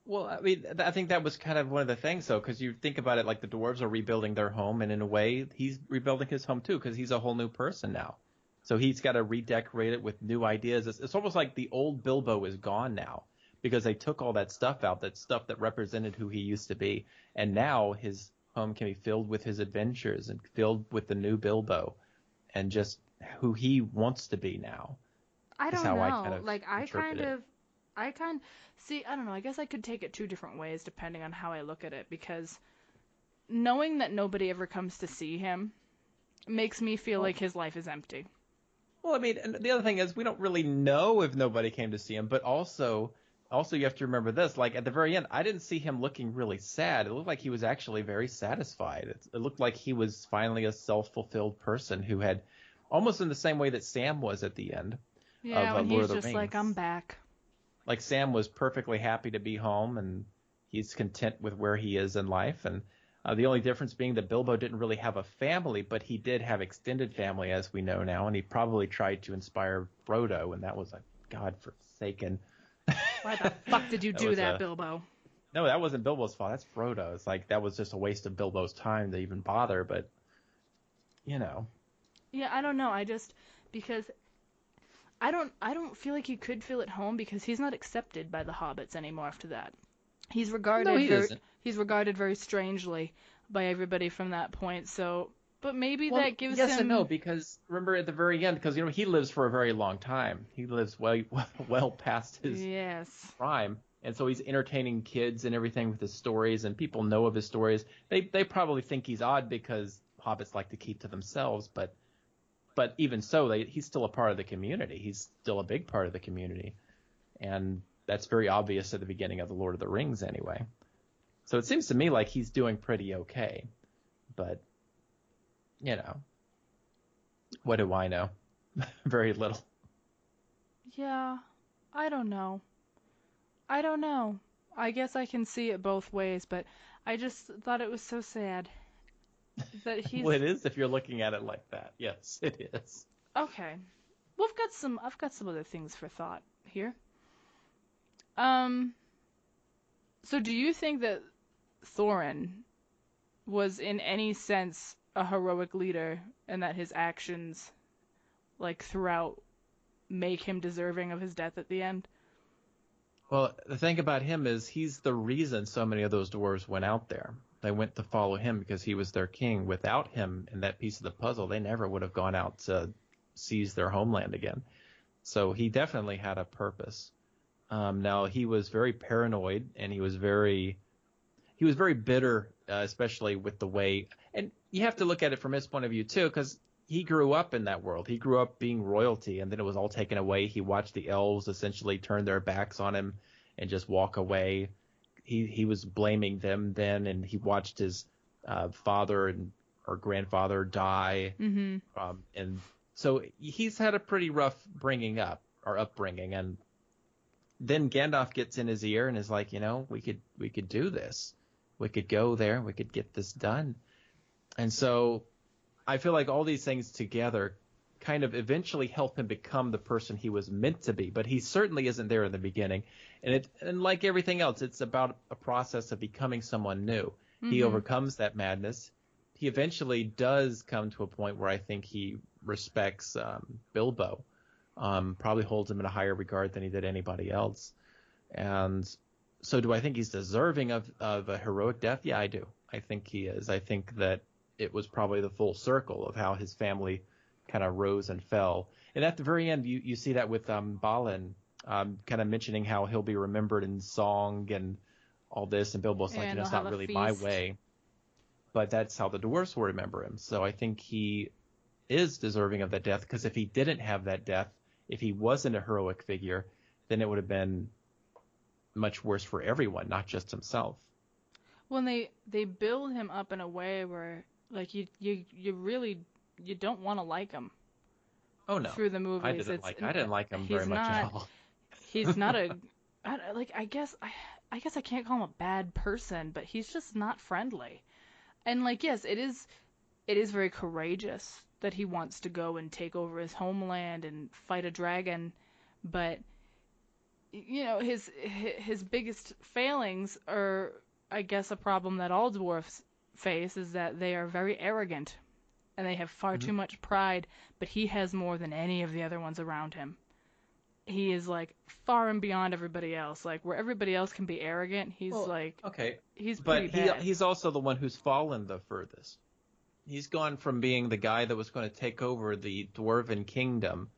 Well, I mean, I think that was kind of one of the things, though, because you think about it, like the dwarves are rebuilding their home, and in a way, he's rebuilding his home too, because he's a whole new person now. So he's got to redecorate it with new ideas. It's almost like the old Bilbo is gone now, because they took all that stuff out, that stuff that represented who he used to be, and now his home can be filled with his adventures and filled with the new Bilbo and just who he wants to be now. I don't know. I don't know. I guess I could take it two different ways depending on how I look at it, because knowing that nobody ever comes to see him makes me feel like his life is empty. Well, I mean, and the other thing is we don't really know if nobody came to see him, but also you have to remember this, like at the very end, I didn't see him looking really sad. It looked like he was actually very satisfied. It looked like he was finally a self-fulfilled person who had, almost in the same way that Sam was at the end. Yeah, when he's just like, I'm back. Like Sam was perfectly happy to be home and he's content with where he is in life. And the only difference being that Bilbo didn't really have a family, but he did have extended family, as we know now. And he probably tried to inspire Frodo, and that was a godforsaken. Why the fuck did you do that, Bilbo? No, that wasn't Bilbo's fault. That's Frodo. It's like that was just a waste of Bilbo's time to even bother. But, Yeah, I don't know. Because I don't feel like he could feel at home because he's not accepted by the hobbits anymore after that. He's regarded very strangely by everybody from that point. So, but maybe that gives him. Yes and no, because remember at the very end, because he lives for a very long time. He lives well past his prime, and so he's entertaining kids and everything with his stories, and people know of his stories. They probably think he's odd because hobbits like to keep to themselves, but even so, he's still a part of the community. He's still a big part of the community, and that's very obvious at the beginning of the Lord of the Rings, anyway. So it seems to me like he's doing pretty okay, but. What do I know? Very little. Yeah, I don't know. I guess I can see it both ways, but I just thought it was so sad that he's. Well, it is if you're looking at it like that. Yes, it is. Okay. Well, I've got some other things for thought here. So do you think that Thorin was in any sense a heroic leader and that his actions, like, throughout make him deserving of his death at the end? Well, the thing about him is he's the reason so many of those dwarves went out there. They went to follow him because he was their king. Without him and that piece of the puzzle, they never would have gone out to seize their homeland again. So he definitely had a purpose. Now, he was very paranoid, and he was very bitter, especially with the way – and you have to look at it from his point of view, too, because he grew up in that world. He grew up being royalty, and then it was all taken away. He watched the elves essentially turn their backs on him and just walk away. he was blaming them then, and he watched his father or grandfather die, and so he's had a pretty rough upbringing, and then Gandalf gets in his ear and is like, we could do this, we could go there, we could get this done, and so I feel like all these things together kind of eventually help him become the person he was meant to be, but he certainly isn't there in the beginning. And like everything else, it's about a process of becoming someone new. He overcomes that madness. He eventually does come to a point where I think he respects Bilbo, probably holds him in a higher regard than he did anybody else. And so do I think he's deserving of a heroic death? Yeah, I do. I think he is. I think that it was probably the full circle of how his family kind of rose and fell. And at the very end, you see that with Balin kind of mentioning how he'll be remembered in song and all this. And Bilbo's like, it's not really my way. But that's how the dwarves will remember him. So I think he is deserving of that death, because if he didn't have that death, if he wasn't a heroic figure, then it would have been much worse for everyone, not just himself. Well, they build him up in a way where, like, you really don't want to like him. Oh no! Through the movies, I didn't like him very much at all. He's not I guess I can't call him a bad person, but he's just not friendly. And like, yes, it is very courageous that he wants to go and take over his homeland and fight a dragon, but his biggest failings are, I guess, a problem that all dwarfs face, is that they are very arrogant and they have far too much pride, but he has more than any of the other ones around him. He is like far and beyond everybody else. Like, where everybody else can be arrogant, he's pretty bad. He's also the one who's fallen the furthest. He's gone from being the guy that was going to take over the dwarven kingdom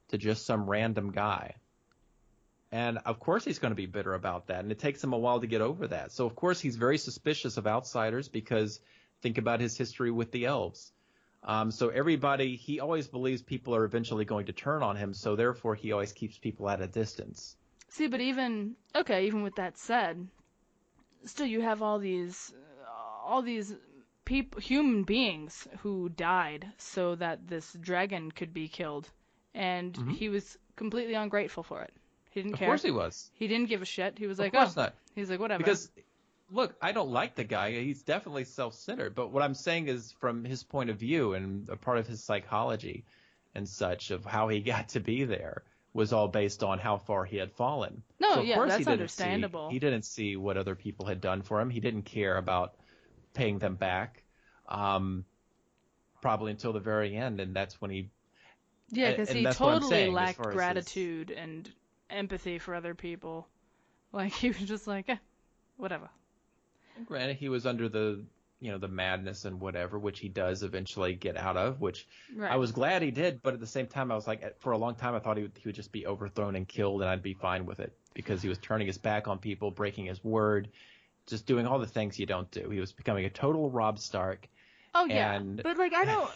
to just some random guy. And of course he's going to be bitter about that, and it takes him a while to get over that. So of course he's very suspicious of outsiders, because think about his history with the elves. So he always believes people are eventually going to turn on him, so therefore he always keeps people at a distance. See, but even with that said, still you have all these human beings who died so that this dragon could be killed, and he was completely ungrateful for it. He didn't care. Of course he was. He didn't give a shit. He was like, of course not. He's like, whatever. Because, look, I don't like the guy. He's definitely self-centered. But what I'm saying is, from his point of view and a part of his psychology and such, of how he got to be there, was all based on how far he had fallen. No, so of course that's understandable. He didn't see what other people had done for him. He didn't care about paying them back, probably until the very end. And that's when he... Yeah, because he totally lacked gratitude and empathy for other people. Like, he was just like, whatever. And granted, he was under the madness and whatever, which he does eventually get out of, which I was glad he did, but at the same time I was like, for a long time I thought he would just be overthrown and killed, and I'd be fine with it, because he was turning his back on people, breaking his word, just doing all the things you don't do. He was becoming a total Robb Stark. Oh yeah, but like, I don't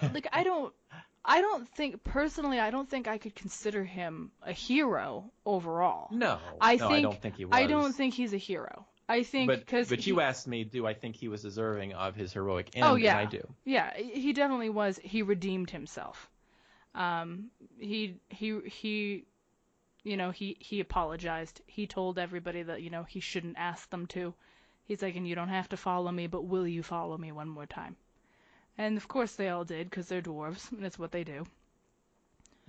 think I could consider him a hero overall. No, I don't think he was. I don't think he's a hero. I think but you asked me, do I think he was deserving of his heroic end? Oh yeah, and I do. Yeah, he definitely was. He redeemed himself. He apologized. He told everybody that he shouldn't ask them to. He's like, and you don't have to follow me, but will you follow me one more time? And of course they all did, because they're dwarves, and it's what they do.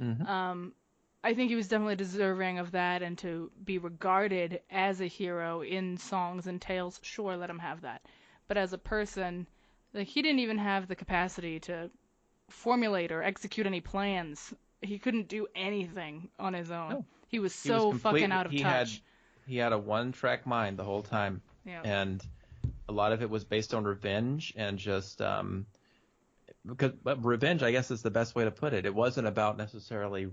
I think he was definitely deserving of that, and to be regarded as a hero in songs and tales. Sure, let him have that. But as a person, like, he didn't even have the capacity to formulate or execute any plans. He couldn't do anything on his own. No. He was fucking out of touch. He had a one-track mind the whole time. Yeah. And a lot of it was based on revenge and just... But revenge, I guess, is the best way to put it. It wasn't about necessarily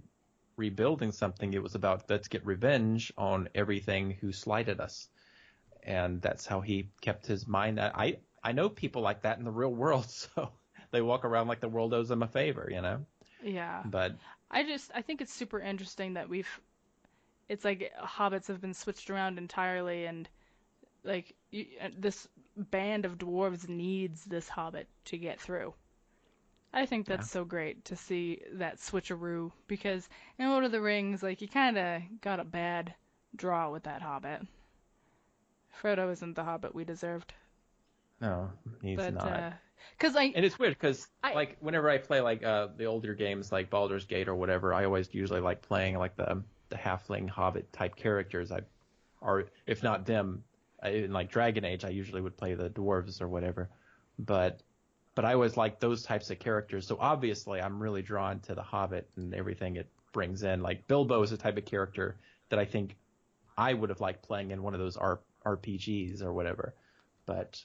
rebuilding something. It was about, let's get revenge on everything who slighted us. And that's how he kept his mind. I know people like that in the real world, so they walk around like the world owes them a favor, Yeah. But I think it's super interesting that it's like hobbits have been switched around entirely, and like this band of dwarves needs this hobbit to get through. I think Yeah. that's so great to see that switcheroo, because in Lord of the Rings, like, you kind of got a bad draw with that hobbit. Frodo isn't the hobbit we deserved. No, he's But, not. because And it's weird because I, like whenever I play like the older games like Baldur's Gate or whatever, I always usually like playing like the halfling hobbit type characters. Or if not them, in like Dragon Age, I usually would play the dwarves or whatever. But I always like those types of characters. So obviously, I'm really drawn to the Hobbit and everything it brings in. Like Bilbo is a type of character that I think I would have liked playing in one of those RPGs or whatever. But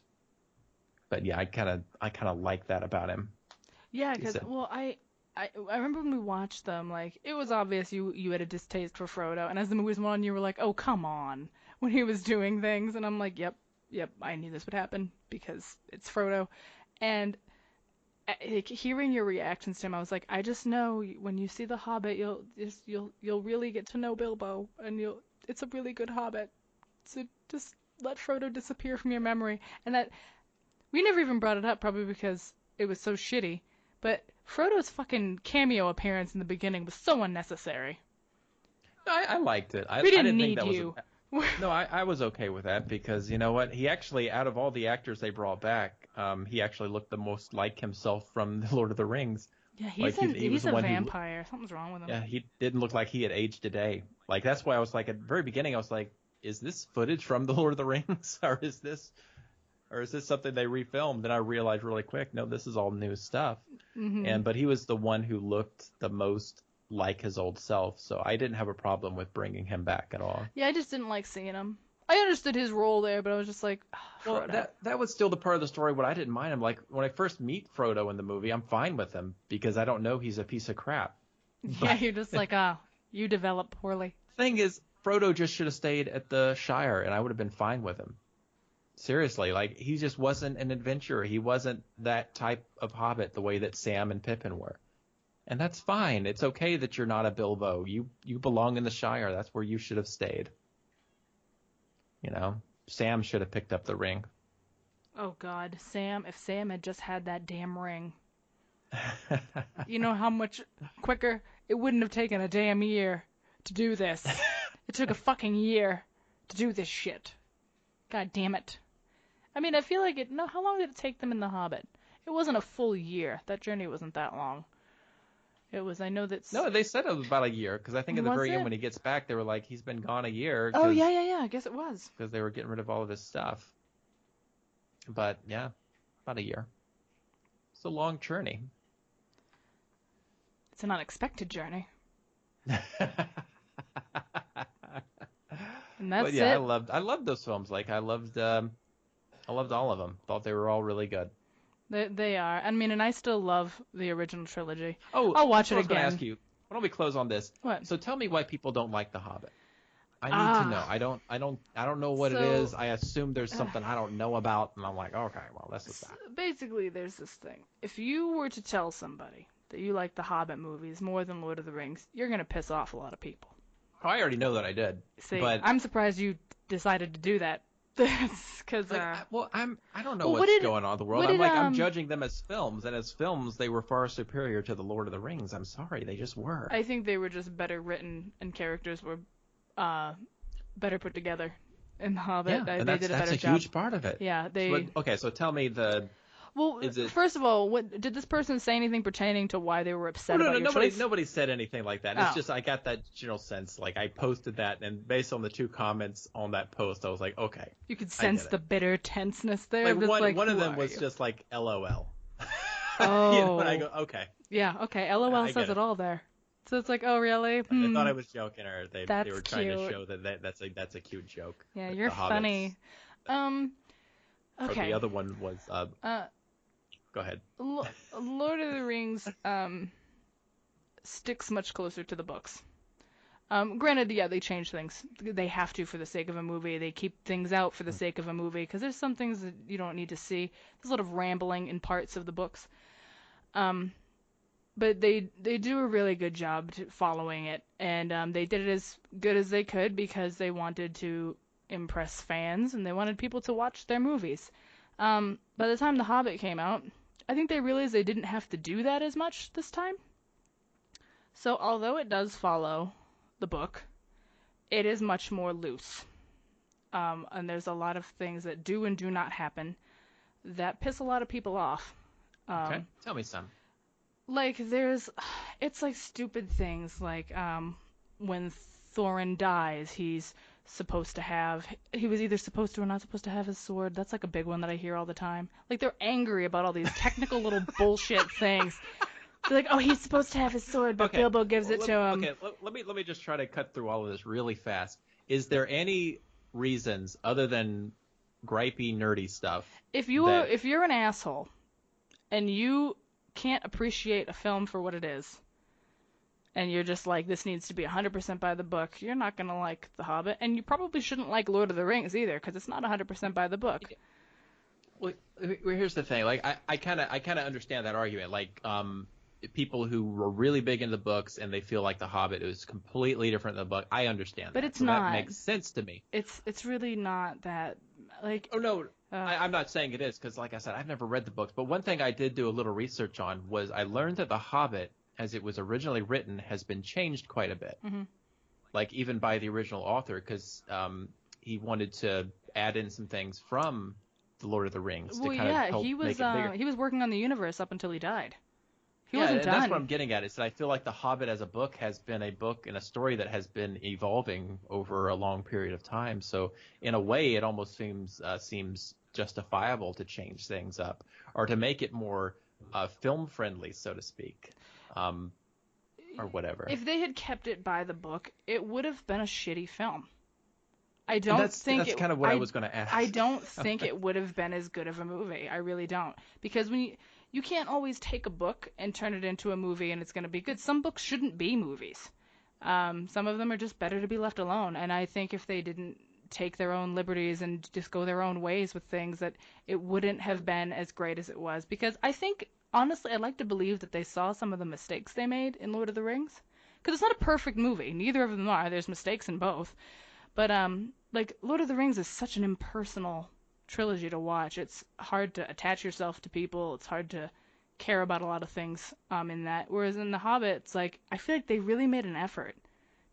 yeah, I kind of like that about him. yeah, He because, said, well, I remember when we watched them, like, it was obvious you had a distaste for Frodo, and as the movies went on, you were like, oh, come on, when he was doing things, and I'm like, yep, I knew this would happen, because it's Frodo, and like, hearing your reactions to him, I was like, I just know when you see the Hobbit, you'll really get to know Bilbo, and it's a really good Hobbit, so just let Frodo disappear from your memory, and that, we never even brought it up, probably because it was so shitty, but Frodo's fucking cameo appearance in the beginning was so unnecessary. I liked it. We I didn't didn't think need that was you. no, I was okay with that because you know what? He actually, out of all the actors they brought back, he actually looked the most like himself from The Lord of the Rings. Yeah, Like he was he's the a one who, vampire. Something's wrong with him. yeah, he didn't look like he had aged a day. Like that's why I was like at the very beginning, I was like, is this footage from The Lord of the Rings, or is this something they refilmed? And I realized really quick, no, this is all new stuff. Hmm. But he was the one who looked the most like his old self, so I didn't have a problem with bringing him back at all. Yeah, I just didn't like seeing him. I understood his role there, but I was just like, Well, Frodo. that was still the part of the story what I didn't mind him. Like when I first meet Frodo in the movie, I'm fine with him because I don't know he's a piece of crap. Yeah, But you're just like, you develop poorly. the thing is, Frodo just should have stayed at the Shire, and I would have been fine with him. Seriously, like he just wasn't an adventurer. He wasn't that type of hobbit the way that Sam and Pippin were. And that's fine. It's okay that you're not a Bilbo. You belong in the Shire. That's where you should have stayed. You know, Sam should have picked up the ring. Oh God, if Sam had just had that damn ring, you know how much quicker it wouldn't have taken a damn year to do this. It took a fucking year to do this shit. God damn it. I mean, I feel like it. No, how long did it take them in The Hobbit? It wasn't a full year. That journey wasn't that long. It was. I know that's. No, they said it was about a year because I think at the Was very end it? when he gets back, they were like, he's been gone a year. Oh yeah. I guess it was. Because they were getting rid of all of his stuff. But yeah, about a year. It's a long journey. It's an unexpected journey, and that's But yeah, it. I loved those films. Like I loved all of them. Thought they were all really good. They are. I mean, and I still love the original trilogy. Oh, I'll watch that's it what I was going to again. ask you. Why don't we close on this? What? So tell me why people don't like The Hobbit. I need to know. I don't know what it So- is. I assume there's something I don't know about, and I'm like, okay, well, that's just that. Basically, there's this thing. If you were to tell somebody that you like the Hobbit movies more than Lord of the Rings, you're gonna piss off a lot of people. Oh, I already know that I did. See, but I'm surprised you decided to do that. Because like, I don't know well, what's going on in the world. what did, I'm judging them as films, and as films, they were far superior to the Lord of the Rings. I'm sorry, they just were. I think they were just better written, and characters were better put together in The Hobbit. Yeah, and they did a that's better a job. huge part of it. Yeah, they. Okay, so tell me Well, is it- first of all, what did this person say anything pertaining to why they were upset about your choice? nobody said anything like that. Oh. It's just I got that general sense. Like I posted that, and based on the 2 comments on that post, I was like, okay. You could sense it. the bitter tenseness there. Like just one of who them are was you? just like LOL. Oh. You know, and I go, okay. Yeah, okay. LOL I says get it it. all there. So it's like, oh really? Like, I thought I was joking, or they That's were trying cute. to show that that's a cute joke. Yeah, with you're the hobbits. funny. Or Okay. the other one was go ahead. Lord of the Rings sticks much closer to the books. Granted, yeah, they change things. They have to for the sake of a movie. They keep things out for the sake of a movie because there's some things that you don't need to see. There's a lot of rambling in parts of the books. But they do a really good job following it, and they did it as good as they could because they wanted to impress fans, and they wanted people to watch their movies. By the time The Hobbit came out, I think they realized they didn't have to do that as much this time. So although it does follow the book, it is much more loose. And there's a lot of things that do and do not happen that piss a lot of people off. Okay, tell me some. Like it's like stupid things like when Thorin dies, he was either supposed to or not supposed to have his sword. That's like a big one that I hear all the time. Like they're angry about all these technical little bullshit things. They're like, oh, he's supposed to have his sword, but Bilbo gives it to him. Okay, let me just try to cut through all of this really fast. Is there any reasons other than gripey, nerdy stuff? If you're an asshole and you can't appreciate a film for what it is, and you're just like, this needs to be 100% by the book, you're not going to like The Hobbit, and you probably shouldn't like Lord of the Rings either, because it's not 100% by the book. Well, here's the thing. Like, I kind of understand that argument. Like, people who were really big into the books and they feel like The Hobbit is completely different than the book. I understand that. But it's not. That makes sense to me. It's really not that. Like. Oh no, I'm not saying it is, because like I said, I've never read the books. But one thing I did do a little research on was I learned that The Hobbit, as it was originally written, has been changed quite a bit. Mm-hmm. Like even by the original author, because he wanted to add in some things from the Lord of the Rings to kind of help make it bigger. He was working on the universe up until he died. He wasn't done. That's what I'm getting at. Is that I feel like The Hobbit as a book has been a book and a story that has been evolving over a long period of time. So in a way, it almost seems justifiable to change things up or to make it more film friendly, so to speak, or whatever. If they had kept it by the book, it would have been a shitty film. I don't think that's kind of what I was going to ask. I don't think it would have been as good of a movie. I really don't, because you can't always take a book and turn it into a movie and it's going to be good. Some books shouldn't be movies. Some of them are just better to be left alone. And I think if they didn't take their own liberties and just go their own ways with things, that it wouldn't have been as great as it was. Because I think, honestly, I'd like to believe that they saw some of the mistakes they made in Lord of the Rings. Because it's not a perfect movie. Neither of them are. There's mistakes in both. But like Lord of the Rings is such an impersonal trilogy to watch. It's hard to attach yourself to people. It's hard to care about a lot of things in that. Whereas in The Hobbit, it's like I feel like they really made an effort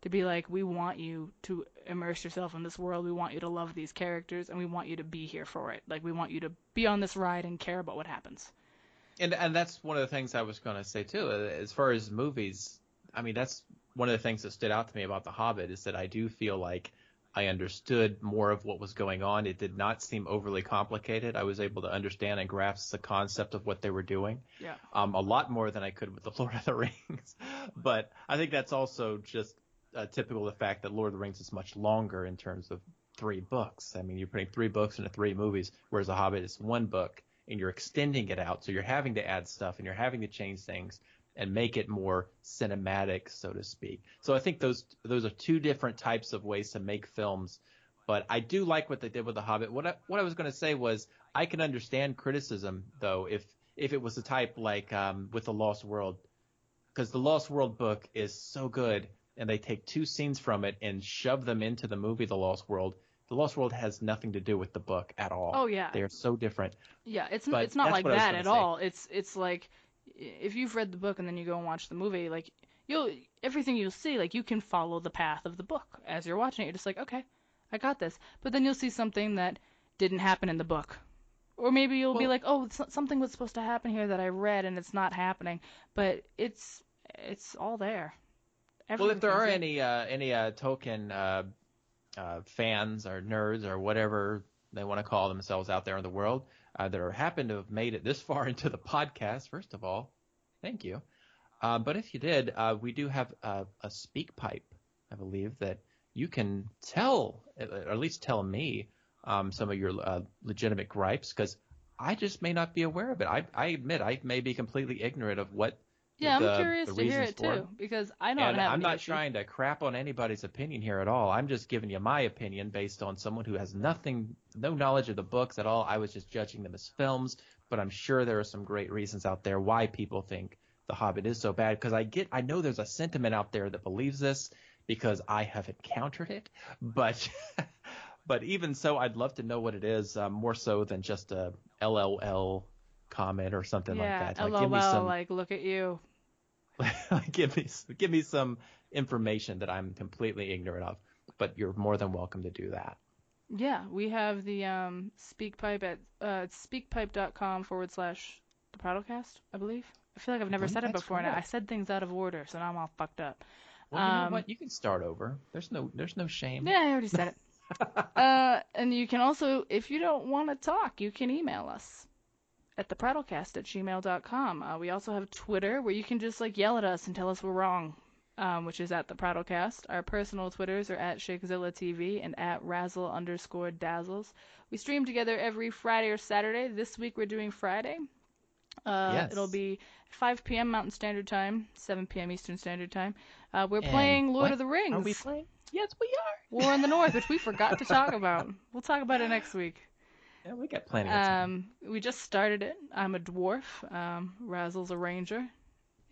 to be like, we want you to immerse yourself in this world. We want you to love these characters, and we want you to be here for it. Like we want you to be on this ride and care about what happens. And that's one of the things I was going to say too. As far as movies, I mean, that's one of the things that stood out to me about The Hobbit is that I do feel like I understood more of what was going on. It did not seem overly complicated. I was able to understand and grasp the concept of what they were doing. Yeah. A lot more than I could with The Lord of the Rings. But I think that's also just typical of the fact that Lord of the Rings is much longer in terms of 3 books. I mean, you're putting 3 books into 3 movies, whereas The Hobbit is 1 book, and you're extending it out. So you're having to add stuff, and you're having to change things and make it more cinematic, so to speak. So I think those are 2 different types of ways to make films. But I do like what they did with The Hobbit. What I was going to say was I can understand criticism, though, if it was the type like with The Lost World, because the Lost World book is so good, and they take 2 scenes from it and shove them into the movie The Lost World. The Lost World has nothing to do with the book at all. Oh yeah, they are so different. Yeah, it's not like that at all. It's like, if you've read the book and then you go and watch the movie, like everything you'll see, like you can follow the path of the book as you're watching it. You're just like, okay, I got this. But then you'll see something that didn't happen in the book, or maybe you'll be like, oh, something was supposed to happen here that I read and it's not happening. But it's all there. Well, if there are any Tolkien fans or nerds or whatever they want to call themselves out there in the world that happen to have made it this far into the podcast, first of all, thank you. But if you did, we do have a speak pipe, I believe, that you can tell, or at least tell me, some of your legitimate gripes, because I just may not be aware of it. I admit I may be completely ignorant of what. Yeah, I'm curious to hear it too, because I don't have any I'm not trying to crap on anybody's opinion here at all. I'm just giving you my opinion based on someone who has no knowledge of the books at all. I was just judging them as films, but I'm sure there are some great reasons out there why people think The Hobbit is so bad, because I know there's a sentiment out there that believes this because I have encountered it, but But even so, I'd love to know what it is, more so than just a LLL comment or something like Yeah, that. Give me LOL, some, like, look at you. give me some information that I'm completely ignorant of. But you're more than welcome to do that. Yeah, we have the SpeakPipe at speakpipe.com/the PrattleCast, I believe. I feel like I've I never believe said it that's before, and I correct. said things out of order, so now I'm all fucked up. Well, you know Um, what? You can start over. There's no shame. yeah, I already said it. And you can also, if you don't want to talk, you can email us at theprattlecast@gmail.com. We also have Twitter where you can just like yell at us and tell us we're wrong, which is at the Prattlecast. Our personal Twitters are at ShakeZillaTV and at Razzle_Dazzles. We stream together every Friday or Saturday. This week we're doing Friday. It'll Yes. be 5 p.m. Mountain Standard Time, 7 p.m. Eastern Standard Time. We're And playing Lord what of the are we Rings, playing? Yes, we War in the North, which we forgot to talk about. We'll talk about it next week. Yeah, we got plenty of time. We just started it. I'm a dwarf. Razzle's a ranger.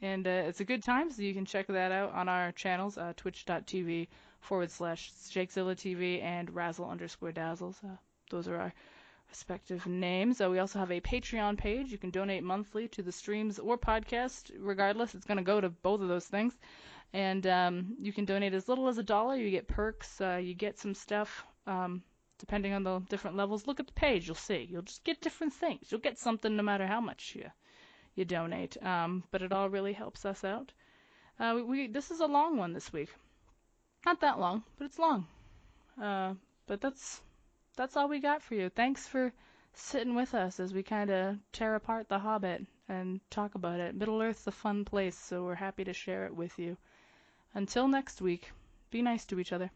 And it's a good time, so you can check that out on our channels, twitch.tv/ShakeZillaTV and Razzle_Dazzles. Those are our respective names. We also have a Patreon page. You can donate monthly to the streams or podcast. Regardless, it's going to go to both of those things. And you can donate as little as $1. You get perks. You get some stuff. Depending on the different levels, look at the page. You'll see. You'll just get different things. You'll get something no matter how much you donate. But it all really helps us out. This is a long one this week. Not that long, but it's long. But that's all we got for you. Thanks for sitting with us as we kind of tear apart The Hobbit and talk about it. Middle-earth's a fun place, so we're happy to share it with you. Until next week, be nice to each other.